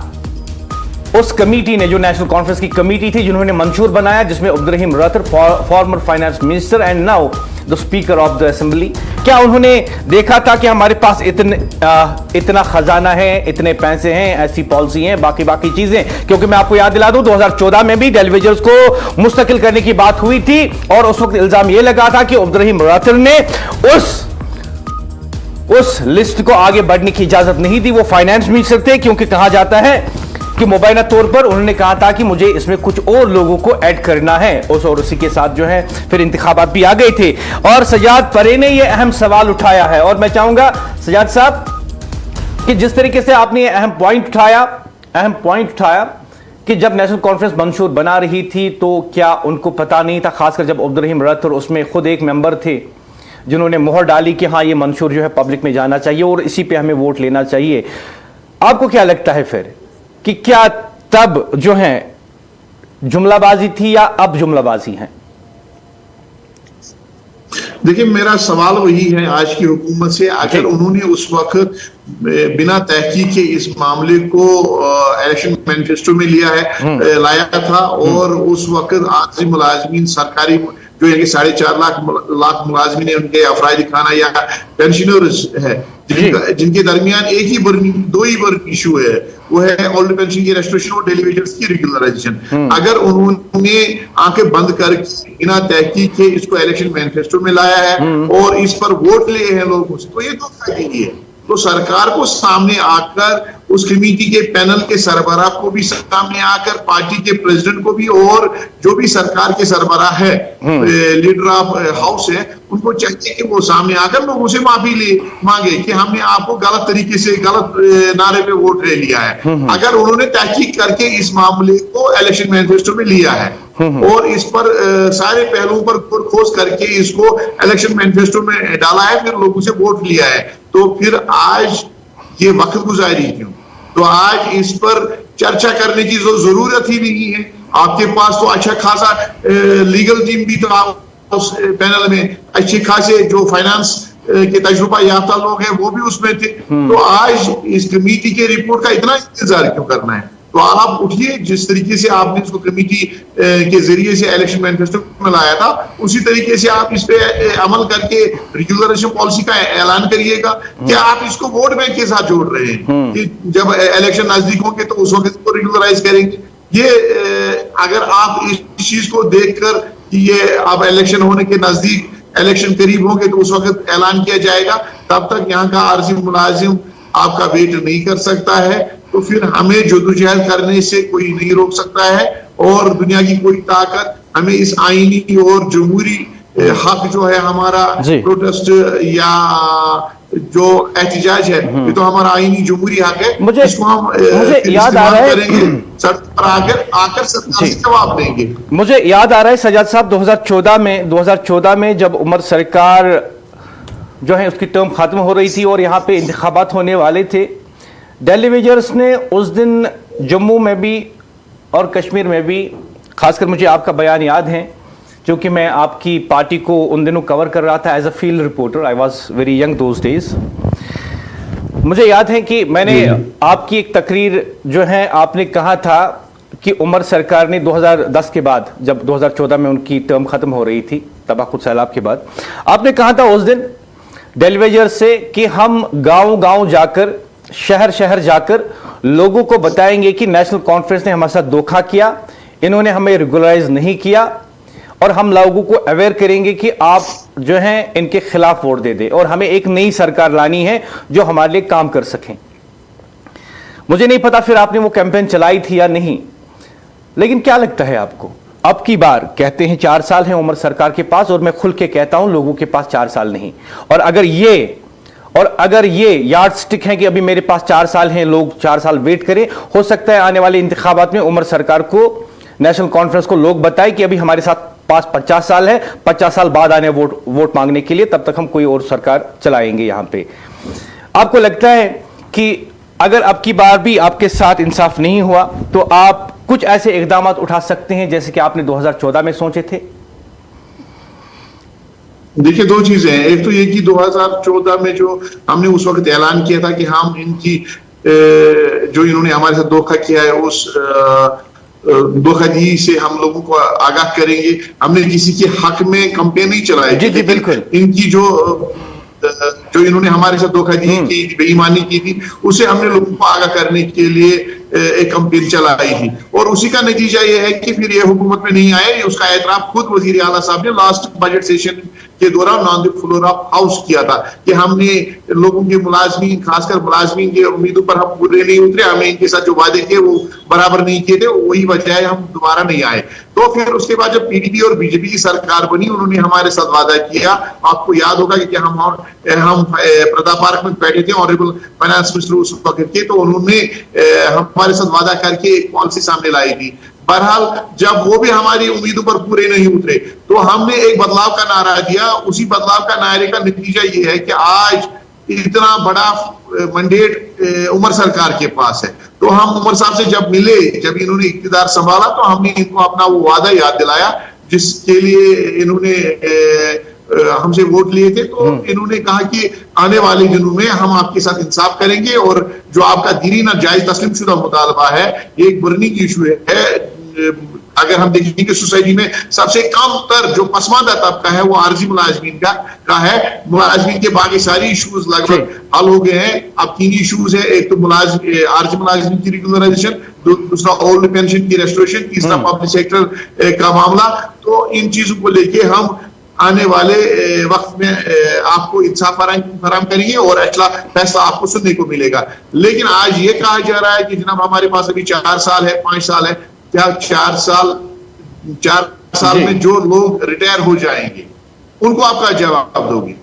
उस कमेटी ने, जो नेशनल कॉन्फ्रेंस की कमेटी थी जिन्होंने मंशूर बनाया, जिसमें Abdur Rahim rather former finance minister and now the speaker of the assembly, क्या उन्होंने देखा था कि हमारे पास इतना खजाना है, इतने पैसे हैं, ऐसी पॉलिसी है, बाकी चीजें? क्योंकि मैं आपको याद दिला दूं 2014 में भी डेली वेजर्स को मुस्तकिल करने की बात हुई थी और उस वक्त इल्जाम यह लगा था कि अब्दुर्रहीम रथर ने उस लिस्ट को आगे बढ़ने की इजाजत नहीं दी। वो फाइनेंस मिनिस्टर थे, क्योंकि कहा जाता है कि मुबैना तौर पर उन्होंने कहा था कि मुझे इसमें कुछ और लोगों को ऐड करना है, और उसी के साथ जो है फिर इंतखाबात भी आ गए थे। और सजाद परे ने यह अहम सवाल उठाया है, और मैं चाहूंगा सजाद साहब कि जिस तरीके से आपने अहम पॉइंट उठाया कि जब नेशनल कॉन्फ्रेंस मंशूर बना रही थी तो क्या उनको पता नहीं था, खासकर जब अब्दुल रहीम रत और उसमें खुद एक मेंबर थे जिन्होंने मोहर डाली कि हाँ ये मंशूर जो है पब्लिक में जाना चाहिए और इसी पे हमें वोट लेना चाहिए। आपको क्या लगता है फिर कि क्या तब जो है जुमलाबाजी थी या अब जुमलाबाजी है? देखिए, मेरा सवाल वही है आज की हुकूमत से, अगर उन्होंने उस वक्त बिना तहकीक के इस मामले को इलेक्शन मैनिफेस्टो में लाया था, और उस वक्त आर्जी मुलाजमीन सरकारी जो है कि 4.5 लाख मुलाजमीन है, उनके अफराद खाना या पेंशनर्स है जिनके दरमियान दो ही बर्न इशू है, वो है ओल्ड पेंशन की रेस्टोरेशन और डेली वेजेस की रेगुलराइजेशन। अगर उन्होंने आंखें बंद करके बिना तहकीक के इसको इलेक्शन मैनिफेस्टो में लाया है और इस पर वोट लिए हैं लोगों से, तो ये तो सही है। तो सरकार को सामने आकर, उस कमेटी के पैनल के सरबराह को भी सामने आकर, पार्टी के प्रेसिडेंट को भी और जो भी सरकार के सरबराह है, लीडर ऑफ हाउस है, उनको चाहिए कि वो सामने आकर लोगों से माफी मांगे कि हमने आपको गलत तरीके से गलत नारे पे वोट ले लिया है। अगर उन्होंने तहकीक करके इस मामले को इलेक्शन मैनिफेस्टो में लिया है और इस पर सारे पहलुओं पर खोज करके इसको इलेक्शन मैनिफेस्टो में डाला है, फिर लोगों से वोट लिया है, तो फिर आज ये वक्त गुजारी क्यों? तो आज इस पर चर्चा करने की जरूरत ही नहीं है। आपके पास तो अच्छा खासा लीगल टीम भी, तो उस पैनल में अच्छे खासे जो फाइनेंस के तजुर्बा याफ्ता लोग हैं वो भी उसमें थे। तो आज इस कमेटी के रिपोर्ट का इतना इंतजार क्यों करना है? तो आप उठिए, जिस तरीके से आपने इसको कमेटी के जरिए से इलेक्शन मैनिफेस्टो में लाया था, उसी तरीके से आप इस पे अमल करके रेगुलराइजेशन पॉलिसी का ऐलान करिएगा। क्या आप इसको वोट बैंक के साथ जोड़ रहे हैं कि जब इलेक्शन नजदीक होंगे तो उस वक्त इसको रेगुलराइज करेंगे? ये अगर आप इस चीज को देखकर कि ये अब इलेक्शन होने के नजदीक, इलेक्शन करीब होंगे तो उस वक्त ऐलान किया जाएगा, तब तक यहाँ का आर्जी मुलाजिम आपका वेट नहीं कर सकता है, तो फिर हमें जद्दोजहद करने से कोई नहीं रोक सकता है, और दुनिया की कोई ताकत हमें इस आईनी और जमहूरी हक जो है हमारा प्रोटेस्ट या जो एहतजाज है, ये तो हमारा आईनी जमहूरी हक है। मुझे याद आ रहा है सड़क पर आकर सरकार से जवाब देंगे। मुझे याद आ रहा है सजाद साहब, 2014 में जब उमर सरकार जो है उसकी टर्म खत्म हो रही थी और यहाँ पे इंतखाबात होने वाले थे, डेलीवेजर्स ने उस दिन जम्मू में भी और कश्मीर में भी, खासकर मुझे आपका बयान याद है क्योंकि मैं आपकी पार्टी को उन दिनों कवर कर रहा था as a field reporter. I was very young those days. मुझे याद है कि मैंने आपकी एक तकरीर जो है, आपने कहा था कि उमर सरकार ने 2010 के बाद, जब 2014 में उनकी टर्म खत्म हो रही थी तबाकुत सैलाब के बाद, आपने कहा था उस दिन डेलीवेजर से कि हम गांव जाकर, शहर जाकर लोगों को बताएंगे कि नेशनल कॉन्फ्रेंस ने हमारे साथ धोखा किया, इन्होंने हमें रेगुलराइज नहीं किया, और हम लोगों को अवेयर करेंगे कि आप जो हैं इनके खिलाफ वोट दे दें और हमें एक नई सरकार लानी है जो हमारे लिए काम कर सकें। मुझे नहीं पता फिर आपने वो कैंपेन चलाई थी या नहीं, लेकिन क्या लगता है आपको, अब की बार कहते हैं 4 साल हैं उमर सरकार के पास, और मैं खुल के कहता हूं लोगों के पास 4 साल नहीं, और अगर ये यार्ड स्टिक है कि अभी मेरे पास 4 साल हैं, लोग 4 साल वेट करें, हो सकता है आने वाले इंतखाबात में उमर सरकार को, नेशनल कॉन्फ्रेंस को लोग बताएं कि अभी हमारे साथ पास 50 साल है, 50 साल बाद आने वोट मांगने के लिए, तब तक हम कोई और सरकार चलाएंगे यहां पे। आपको लगता है कि अगर अब की बार भी आपके साथ इंसाफ नहीं हुआ तो आप कुछ ऐसे इकदाम उठा सकते हैं जैसे कि आपने 2014 में सोचे थे? देखिए, 2 चीजें हैं। एक तो ये कि 2014 में जो हमने उस वक्त ऐलान किया था कि हम इनकी जो इन्होंने हमारे साथ धोखा किया है उस धोखाधड़ी से हम लोगों को आगाह करेंगे। हमने किसी के हक में कैंपेन नहीं चलाया। जी बिल्कुल। इनकी जो इन्होंने हमारे साथ धोखाधड़ी की, बेईमानी की थी, उसे हमने लोगों को आगाह करने के लिए एक कंपेन चलाई थी, और उसी का नतीजा ये है कि फिर ये हुकूमत में नहीं आए। उसका एतराफ खुद वजीर आला साहब ने लास्ट बजट सेशन के दौरान on the floor of house किया था कि हमने लोगों के मुलाजमीन, खासकर मुलाजमीन के उम्मीदों पर हम पूरे नहीं उतरे, हमें इनके साथ जो वादे किए वो बराबर नहीं किए थे, वही वजह है हम दोबारा नहीं आए। तो फिर उसके बाद जब पीडीपी और बीजेपी की सरकार बनी, उन्होंने हमारे साथ वादा किया। आपको याद होगा कि हम प्रताप पार्क में बैठे थे, ऑनरेबल फाइनेंस मिनिस्टर उस वक्त के, तो उन्होंने हमारे साथ वादा करके एक पॉलिसी सामने लाई थी। बहरहाल जब वो भी हमारी उम्मीदों पर पूरे नहीं उतरे तो हमने एक बदलाव का नारा दिया। उसी बदलाव का नारे का नतीजा ये है कि आज इतना बड़ा मैंडेट उमर सरकार के पास है। तो हम उमर साहब से जब मिले, जब इन्होंने इख्तियार संभाला, तो हमने इनको अपना वो वादा याद दिलाया जिसके लिए इन्होंने हमसे वोट लिए थे। तो इन्होंने कहा कि आने वाले दिनों में हम आपके साथ इंसाफ करेंगे और जो आपका दीनी ना जायज तस्लीम शुदा मुतालबा है, ये एक बर्निंग इशू है। अगर हम देखेंगे सोसाइटी में सबसे कम तर जो पसमानदा तबका है वो आरजी मुलाजमीन का है। मुलाजमीन के बाकी सारी इशूज लगभग हल हो गए हैं। अब 3 इशूज है, एक तो आरजी मुलाजमीन की रेगुलराइजेशन, दूसरा ओल्ड पेंशन की रेस्टोरेशन, तीसरा पब्लिक सेक्टर का मामला। तो इन चीजों को लेके हम आने वाले वक्त में आपको इंसाफ फराहम करेंगे और अच्छा फैसला आपको सुनने को मिलेगा। लेकिन आज ये कहा जा रहा है कि जनाब हमारे पास अभी 4 साल है, 5 साल है। क्या 4 साल में जो लोग रिटायर हो जाएंगे उनको आपका जवाब दोगे?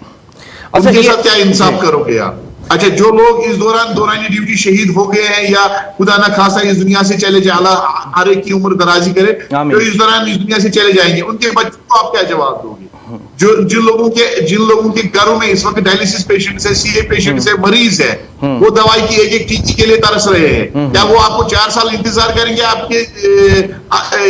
उनके साथ क्या इंसाफ करोगे आप? अच्छा, जो लोग इस दौरान ड्यूटी शहीद हो गए हैं या खुदा ना खासा इस दुनिया से चले जाए, अल्लाह हर एक की उम्र दराजी करे, जो इस दौरान इस दुनिया से चले जाएंगे, उनके बच्चों को आप क्या जवाब दोगे? जिन लोगों के घरों में इस वक्त डायलिसिस पेशेंट है, सीए पेशेंट है, मरीज है, वो दवाई की एक टीकी के लिए तरस रहे हैं। क्या वो आपको 4 साल इंतजार करेंगे आपके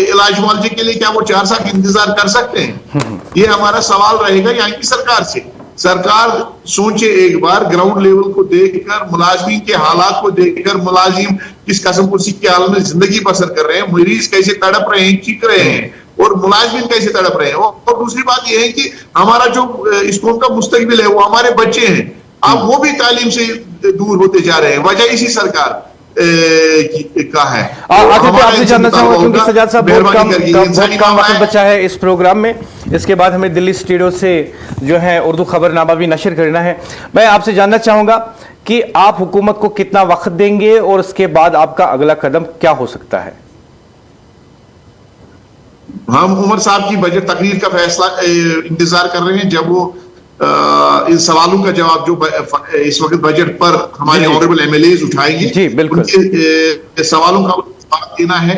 इलाज मुआवजे के लिए? क्या वो 4 साल इंतजार कर सकते हैं? ये हमारा सवाल रहेगा यहाँ की सरकार से। सरकार सोचे एक बार, ग्राउंड लेवल को देखकर, मुलाजमीन के हालात को देखकर, मुलाजिम किस किस्म कुर्सी के हाल में जिंदगी बसर कर रहे हैं, मरीज कैसे तड़प रहे हैं, चीख रहे हैं, और मुलाजमीन कैसे तड़प रहे हैं। और दूसरी बात यह है कि हमारा जो इस कौम का मुस्तकबिल है वो हमारे बच्चे हैं। अब वो भी तालीम से दूर होते जा रहे हैं, वजह इसी सरकार का है। आपसे जानना चाहूंगा क्योंकि सजाद साहब बहुत कम वक्त बचा है इस प्रोग्राम में, इसके बाद हमें दिल्ली स्टूडियो से जो है उर्दू खबरनामा भी नशर करना है। मैं आपसे जानना चाहूंगा कि आप हुकूमत को कितना वक्त देंगे और उसके बाद आपका अगला कदम क्या हो सकता है? हम उमर साहब की बजट तकरीर का फैसला इंतजार कर रहे हैं, जब वो इन सवालों का जवाब जो इस वक्त बजट पर हमारे ऑनरेबल एमएलएज उठाएंगे, जी बिल्कुल, उनके सवालों का जवाब देना है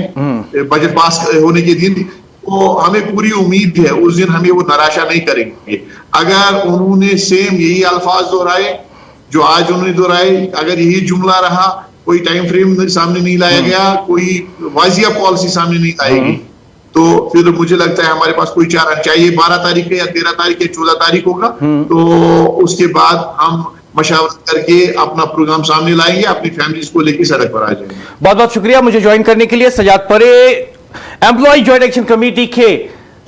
बजट पास होने के दिन। तो हमें पूरी उम्मीद है उस दिन हमें वो निराशा नहीं करेंगे। अगर उन्होंने सेम यही अल्फाज दोहराए जो आज उन्होंने दोहराए, अगर यही जुमला रहा, कोई टाइम फ्रेम सामने नहीं लाया गया, कोई वाजिया पॉलिसी सामने नहीं आएगी, तो फिर मुझे लगता है हमारे पास कोई चारा चाहिए। 12 तारीख या 13 तारीख या 14 तारीख होगा, तो उसके बाद हम मशावरत करके अपना प्रोग्राम सामने लाएंगे, अपनी फैमिलीज को लेकर सड़क पर आ जाएंगे। बहुत बहुत शुक्रिया मुझे ज्वाइन करने के लिए। सजाद परे, एम्प्लॉय जॉइंट एक्शन कमेटी के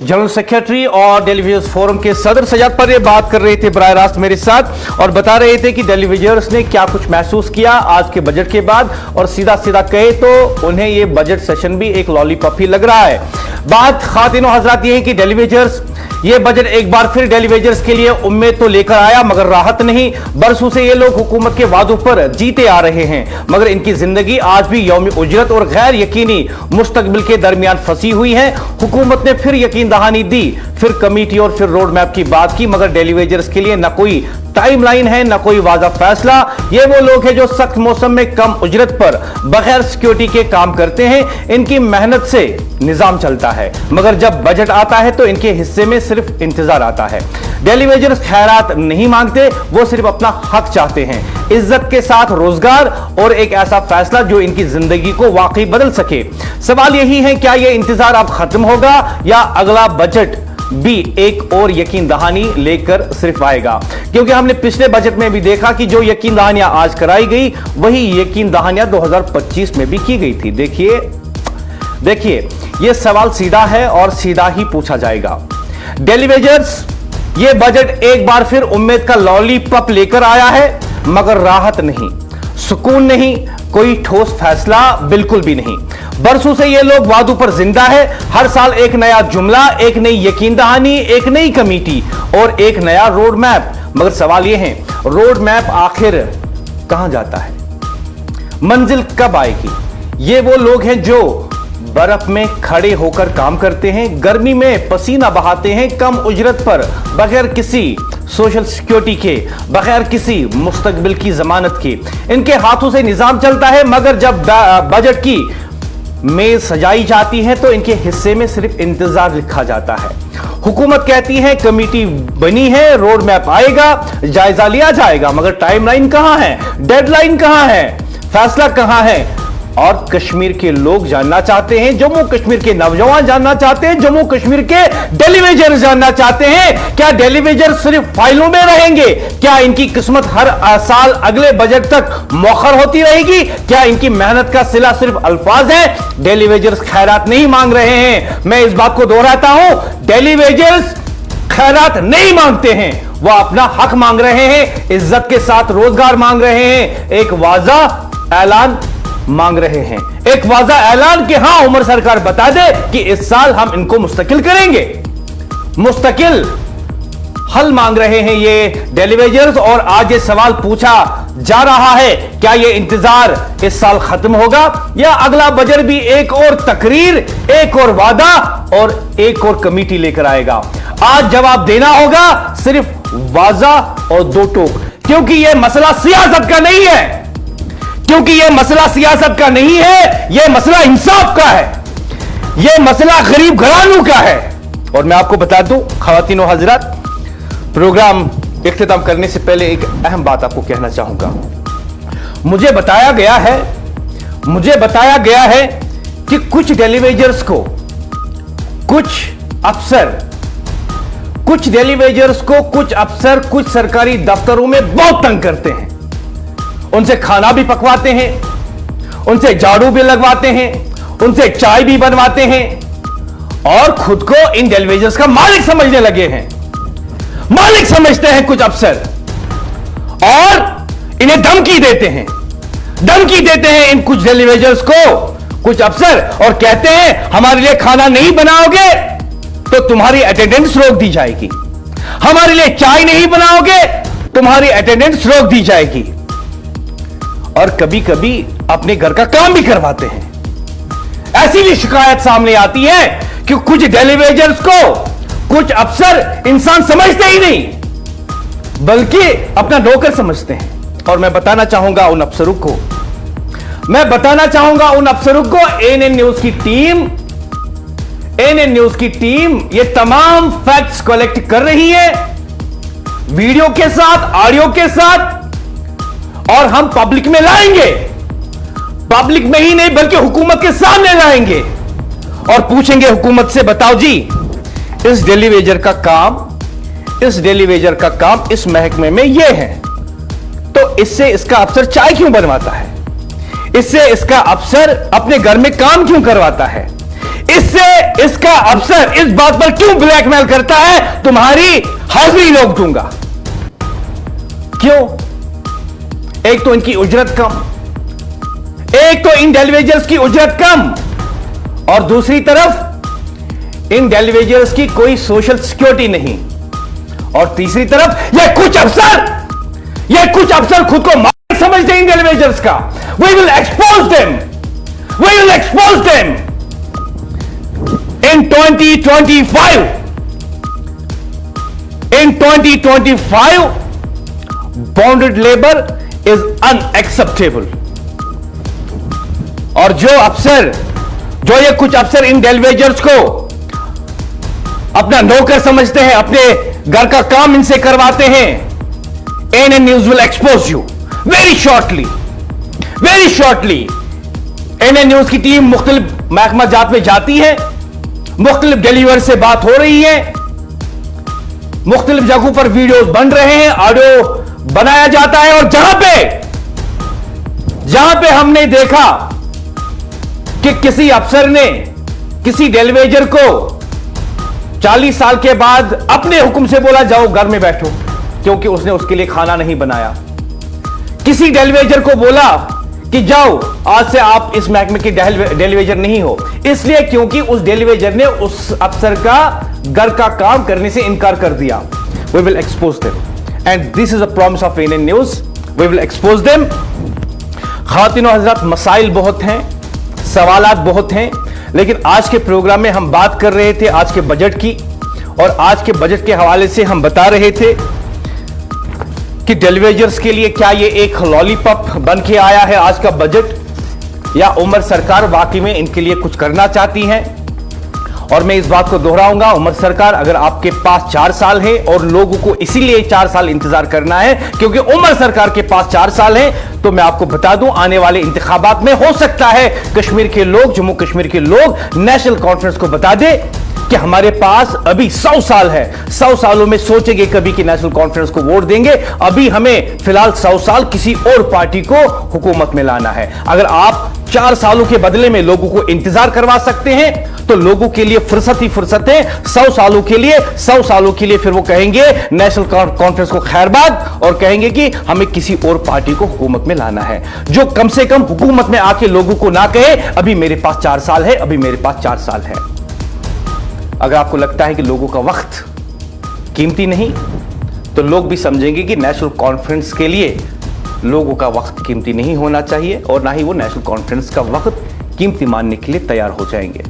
जनरल सेक्रेटरी और टेलीविजन फोरम के सदर सजाद परे बात कर रहे थे बराह रास्त मेरे साथ और बता रहे थे कि टेलीविजर्स ने क्या कुछ महसूस किया आज के बजट के बाद, और सीधा सीधा कहे तो उन्हें ये बजट सेशन भी एक लॉलीपॉप ही लग रहा है। बात खातिनों हजरात ये है कि टेलीविजर्स ये बजट एक बार फिर टेलीविजर्स के लिए उम्मीद तो लेकर आया मगर राहत नहीं। बरसों से ये लोग हुकूमत के वादों पर जीते आ रहे हैं मगर इनकी जिंदगी आज भी यौम उजरत और गैर यकीनी मुस्तकबिल के दरमियान फंसी हुई है। हुकूमत ने फिर यकीन दहानी दी, फिर कमेटी और फिर रोड मैप की बात की, मगर टेलीविजर्स के लिए न कोई टाइमलाइन है न कोई वाज़ा फैसला। ये वो लोग हैं जो सख्त मौसम में कम उजरत पर बगैर सिक्योरिटी के काम करते हैं। इनकी मेहनत से निजाम चलता है मगर जब बजट आता है तो इनके हिस्से में सिर्फ इंतजार आता है। टेलीविजर्स खैरात नहीं मांगते, वो सिर्फ अपना हक चाहते हैं, इज्जत के साथ रोजगार और एक ऐसा फैसला जो इनकी जिंदगी को वाकई बदल सके। सवाल यही है क्या यह इंतजार अब खत्म होगा या अगला बजट भी एक और यकीन दहानी लेकर सिर्फ आएगा? क्योंकि हमने पिछले बजट में भी देखा कि जो यकीन दहानियां आज कराई गई वही यकीन दहानियां 2025 में भी की गई थी। देखिए यह सवाल सीधा है और सीधा ही पूछा जाएगा। टेलीविजर्स यह बजट एक बार फिर उम्मीद का लॉलीपॉप लेकर आया है मगर राहत नहीं, सुकून नहीं, कोई ठोस फैसला बिल्कुल भी नहीं। बरसों से ये लोग वादों पर जिंदा है। हर साल एक नया जुमला, एक नई यकीन दहानी, एक नई कमेटी और एक नया रोड मैप। मगर सवाल ये है, रोड मैप आखिर कहां जाता है? मंजिल कब आएगी? ये वो लोग हैं जो बर्फ में खड़े होकर काम करते हैं, गर्मी में पसीना बहाते हैं, कम उजरत पर, बगैर किसी सोशल सिक्योरिटी के, बगैर किसी मुस्तकबिल की जमानत के। इनके हाथों से निजाम चलता है, मगर जब बजट की मेज सजाई जाती है तो इनके हिस्से में सिर्फ इंतजार लिखा जाता है। हुकूमत कहती है कमेटी बनी है, रोड मैप आएगा, जायजा लिया जाएगा, मगर टाइमलाइन कहां है? डेडलाइन कहां है? फैसला कहां है? और कश्मीर के लोग जानना चाहते हैं, जम्मू कश्मीर के नौजवान जानना चाहते हैं, जम्मू कश्मीर के टेलीविजन जानना चाहते हैं, क्या टेलीविजन सिर्फ फाइलों में रहेंगे? क्या इनकी किस्मत हर साल अगले बजट तक मौखर होती रहेगी? क्या इनकी मेहनत का सिला सिर्फ अल्फाज है? टेलीविजन खैरात नहीं मांग रहे हैं। मैं इस बात को दोहराता हूं, टेलीविजन खैरात नहीं मांगते हैं, वह अपना हक मांग रहे हैं, इज्जत के साथ रोजगार मांग रहे हैं, एक वाज़ा ऐलान मांग रहे हैं, एक वाज़ा ऐलान कि हां उमर सरकार बता दे कि इस साल हम इनको मुस्तकिल करेंगे। मुस्तकिल हल मांग रहे हैं ये टेलीविजन। और आज ये सवाल पूछा जा रहा है, क्या ये इंतजार इस साल खत्म होगा या अगला बजट भी एक और तकरीर, एक और वादा और एक और कमेटी लेकर आएगा? आज जवाब देना होगा, सिर्फ वाज़ा और दो टोक, क्योंकि यह मसला सियासत का नहीं है, क्योंकि यह मसला सियासत का नहीं है, यह मसला इंसाफ का है, यह मसला गरीब घरानों का है। और मैं आपको बता दूं ख्वातीन और हजरात, प्रोग्राम इख्तिताम करने से पहले एक अहम बात आपको कहना चाहूंगा। मुझे बताया गया है कि कुछ टेलीविजन्स को, कुछ अफसर कुछ सरकारी दफ्तरों में बहुत तंग करते हैं। उनसे खाना भी पकवाते हैं, उनसे झाड़ू भी लगवाते हैं, उनसे चाय भी बनवाते हैं और खुद को इन टेलीविजन का मालिक समझने लगे हैं। मालिक समझते हैं कुछ अफसर और इन्हें धमकी देते हैं इन कुछ टेलीविजन को कुछ अफसर, और कहते हैं हमारे लिए खाना नहीं बनाओगे तो तुम्हारी अटेंडेंस रोक दी जाएगी, हमारे लिए चाय नहीं बनाओगे तुम्हारी अटेंडेंस रोक दी जाएगी। और कभी कभी अपने घर का काम भी करवाते हैं। ऐसी भी शिकायत सामने आती है कि कुछ टेलीविजन को कुछ अफसर इंसान समझते ही नहीं, बल्कि अपना नौकर समझते हैं। और मैं बताना चाहूंगा उन अफसरों को, एएनएन न्यूज की टीम ये तमाम फैक्ट्स कलेक्ट कर रही है, वीडियो के साथ, ऑडियो के साथ, और हम पब्लिक में लाएंगे। पब्लिक में ही नहीं बल्कि हुकूमत के सामने लाएंगे और पूछेंगे हुकूमत से, बताओ जी इस टेलीविजन का काम इस महकमे में यह है, तो इससे इसका अफसर चाय क्यों बनवाता है? इससे इसका अफसर अपने घर में काम क्यों करवाता है? इससे इसका अफसर इस बात पर क्यों ब्लैकमेल करता है, तुम्हारी हाजिरी रोक दूंगा? क्यों? एक तो इनकी उजरत कम, एक तो इन टेलीविजन की उजरत कम, और दूसरी तरफ इन टेलीविजन की कोई सोशल सिक्योरिटी नहीं, और तीसरी तरफ ये कुछ अफसर खुद को मालिक समझते हैं इन टेलीविजन का। We will expose them in 2025 bonded labor is unacceptable। और जो ये कुछ अफसर इन टेलीविजन को अपना नौकर समझते हैं, अपने घर का काम इनसे करवाते हैं, ANN news will expose you very shortly. ANN news की टीम मुख्तलिफ महकमा जात में जाती है, मुख्तलिफ डिलीवर से बात हो रही है, मुख्तलिफ जगहों पर वीडियोस बन रहे हैं, ऑडियो बनाया जाता है, और जहां पे हमने देखा कि किसी अफसर ने किसी टेलीविजन को 40 साल के बाद अपने हुक्म से बोला जाओ घर में बैठो, क्योंकि उसने उसके लिए खाना नहीं बनाया। किसी टेलीविजन को बोला कि जाओ आज से आप इस महकमे के डेलीवेजर नहीं हो, इसलिए क्योंकि उस डेलीवेजर ने उस अफसर का घर का काम करने से इनकार कर दिया। We will expose them and this is a promise of ANN news, we will expose them. खातिन और हजरात, मसाइल बहुत हैं, सवालात बहुत हैं, लेकिन आज के प्रोग्राम में हम बात कर रहे थे आज के बजट की, और आज के बजट के हवाले से हम बता रहे थे कि डेलीवेजर्स के लिए क्या ये एक लॉलीपॉप बन के आया है आज का बजट, या उमर सरकार वाकई में इनके लिए कुछ करना चाहती है। और मैं इस बात को दोहराऊंगा, उमर सरकार, अगर आपके पास 4 साल है और लोगों को इसीलिए 4 साल इंतजार करना है क्योंकि उमर सरकार के पास 4 साल है, तो मैं आपको बता दूं आने वाले इंतखाबात में हो सकता है कश्मीर के लोग, जम्मू कश्मीर के लोग नेशनल कॉन्फ्रेंस को बता दे कि हमारे पास अभी 100 साल है, 100 सालों में सोचेंगे कभी कि नेशनल कॉन्फ्रेंस को वोट देंगे, अभी हमें फिलहाल 100 साल किसी और पार्टी को हुकूमत में लाना है। अगर आप 4 सालों के बदले में लोगों को इंतजार करवा सकते हैं तो लोगों के लिए फुर्सत ही फुर्सत है। 100 सालों के लिए फिर वो कहेंगे नेशनल कॉन्फ्रेंस को खैरबाद और कहेंगे कि हमें किसी और पार्टी को हुकूमत में लाना है, जो कम से कम हुकूमत में आके लोगों को ना कहे अभी मेरे पास 4 साल है, अभी मेरे पास 4 साल है। अगर आपको लगता है कि लोगों का वक्त कीमती नहीं, तो लोग भी समझेंगे कि नेशनल कॉन्फ्रेंस के लिए लोगों का वक्त कीमती नहीं होना चाहिए और ना ही वो नेशनल कॉन्फ्रेंस का वक्त कीमती मानने के लिए तैयार हो जाएंगे।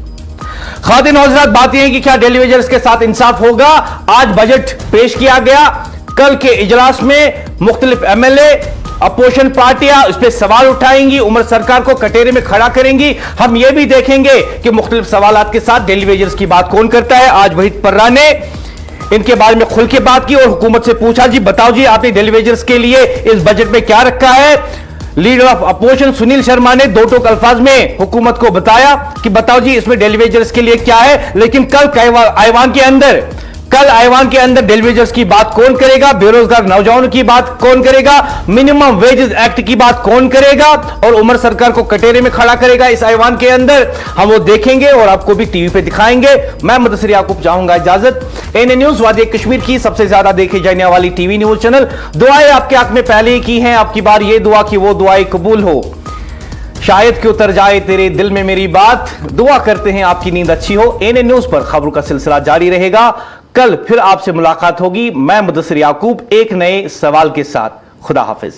खातिन और हज़रात, बात यह है कि क्या डेलीवेजर्स के साथ इंसाफ होगा। आज बजट पेश किया गया, कल के इजलास में मुख्तलिफ एमएलए, अपोजिशन पार्टियां इस पर सवाल उठाएंगी, उमर सरकार को कटोरे में खड़ा करेंगी। हम यह भी देखेंगे कि मुख्तलिफ सवालात के साथ डेलीवेजर्स की बात कौन करता है। आज वहीद पर्रा ने इनके बारे में खुल के बात की और हुकूमत से पूछा, जी बताओ जी आपने डेलीवेजर्स के लिए इस बजट में क्या रखा है। Leader of opposition Sunil Sharma ने दो टोक अल्फाज में हुकूमत को बताया कि बताओ जी इसमें डेलीवेजर्स के लिए क्या है, लेकिन कल ऐवान के अंदर डेलीवेजर्स की बात कौन करेगा, बेरोजगार नौजवानों की बात कौन करेगा, मिनिमम वेजेस एक्ट की बात कौन करेगा और उमर सरकार को कटोरे में खड़ा करेगा इस ऐवान के अंदर। हम वो देखेंगे और आपको भी टीवी पे दिखाएंगे। मैं मुदस्सिर याकूब चाहूंगा इजाजत। एएनएन न्यूज वादी कश्मीर की सबसे ज्यादा देखे जाने वाली टीवी न्यूज चैनल। दुआएं आपके हक में पहले ही की हैं, आपकी बार ये दुआ कि वो दुआएं कबूल हो, शायद कि उतर जाए तेरे दिल में मेरी बात। दुआ करते हैं आपकी नींद अच्छी हो। एएनएन न्यूज पर खबरों का सिलसिला जारी रहेगा। कल फिर आपसे मुलाकात होगी। मैं मुदस्सिर याकूब एक नए सवाल के साथ। खुदा हाफिज।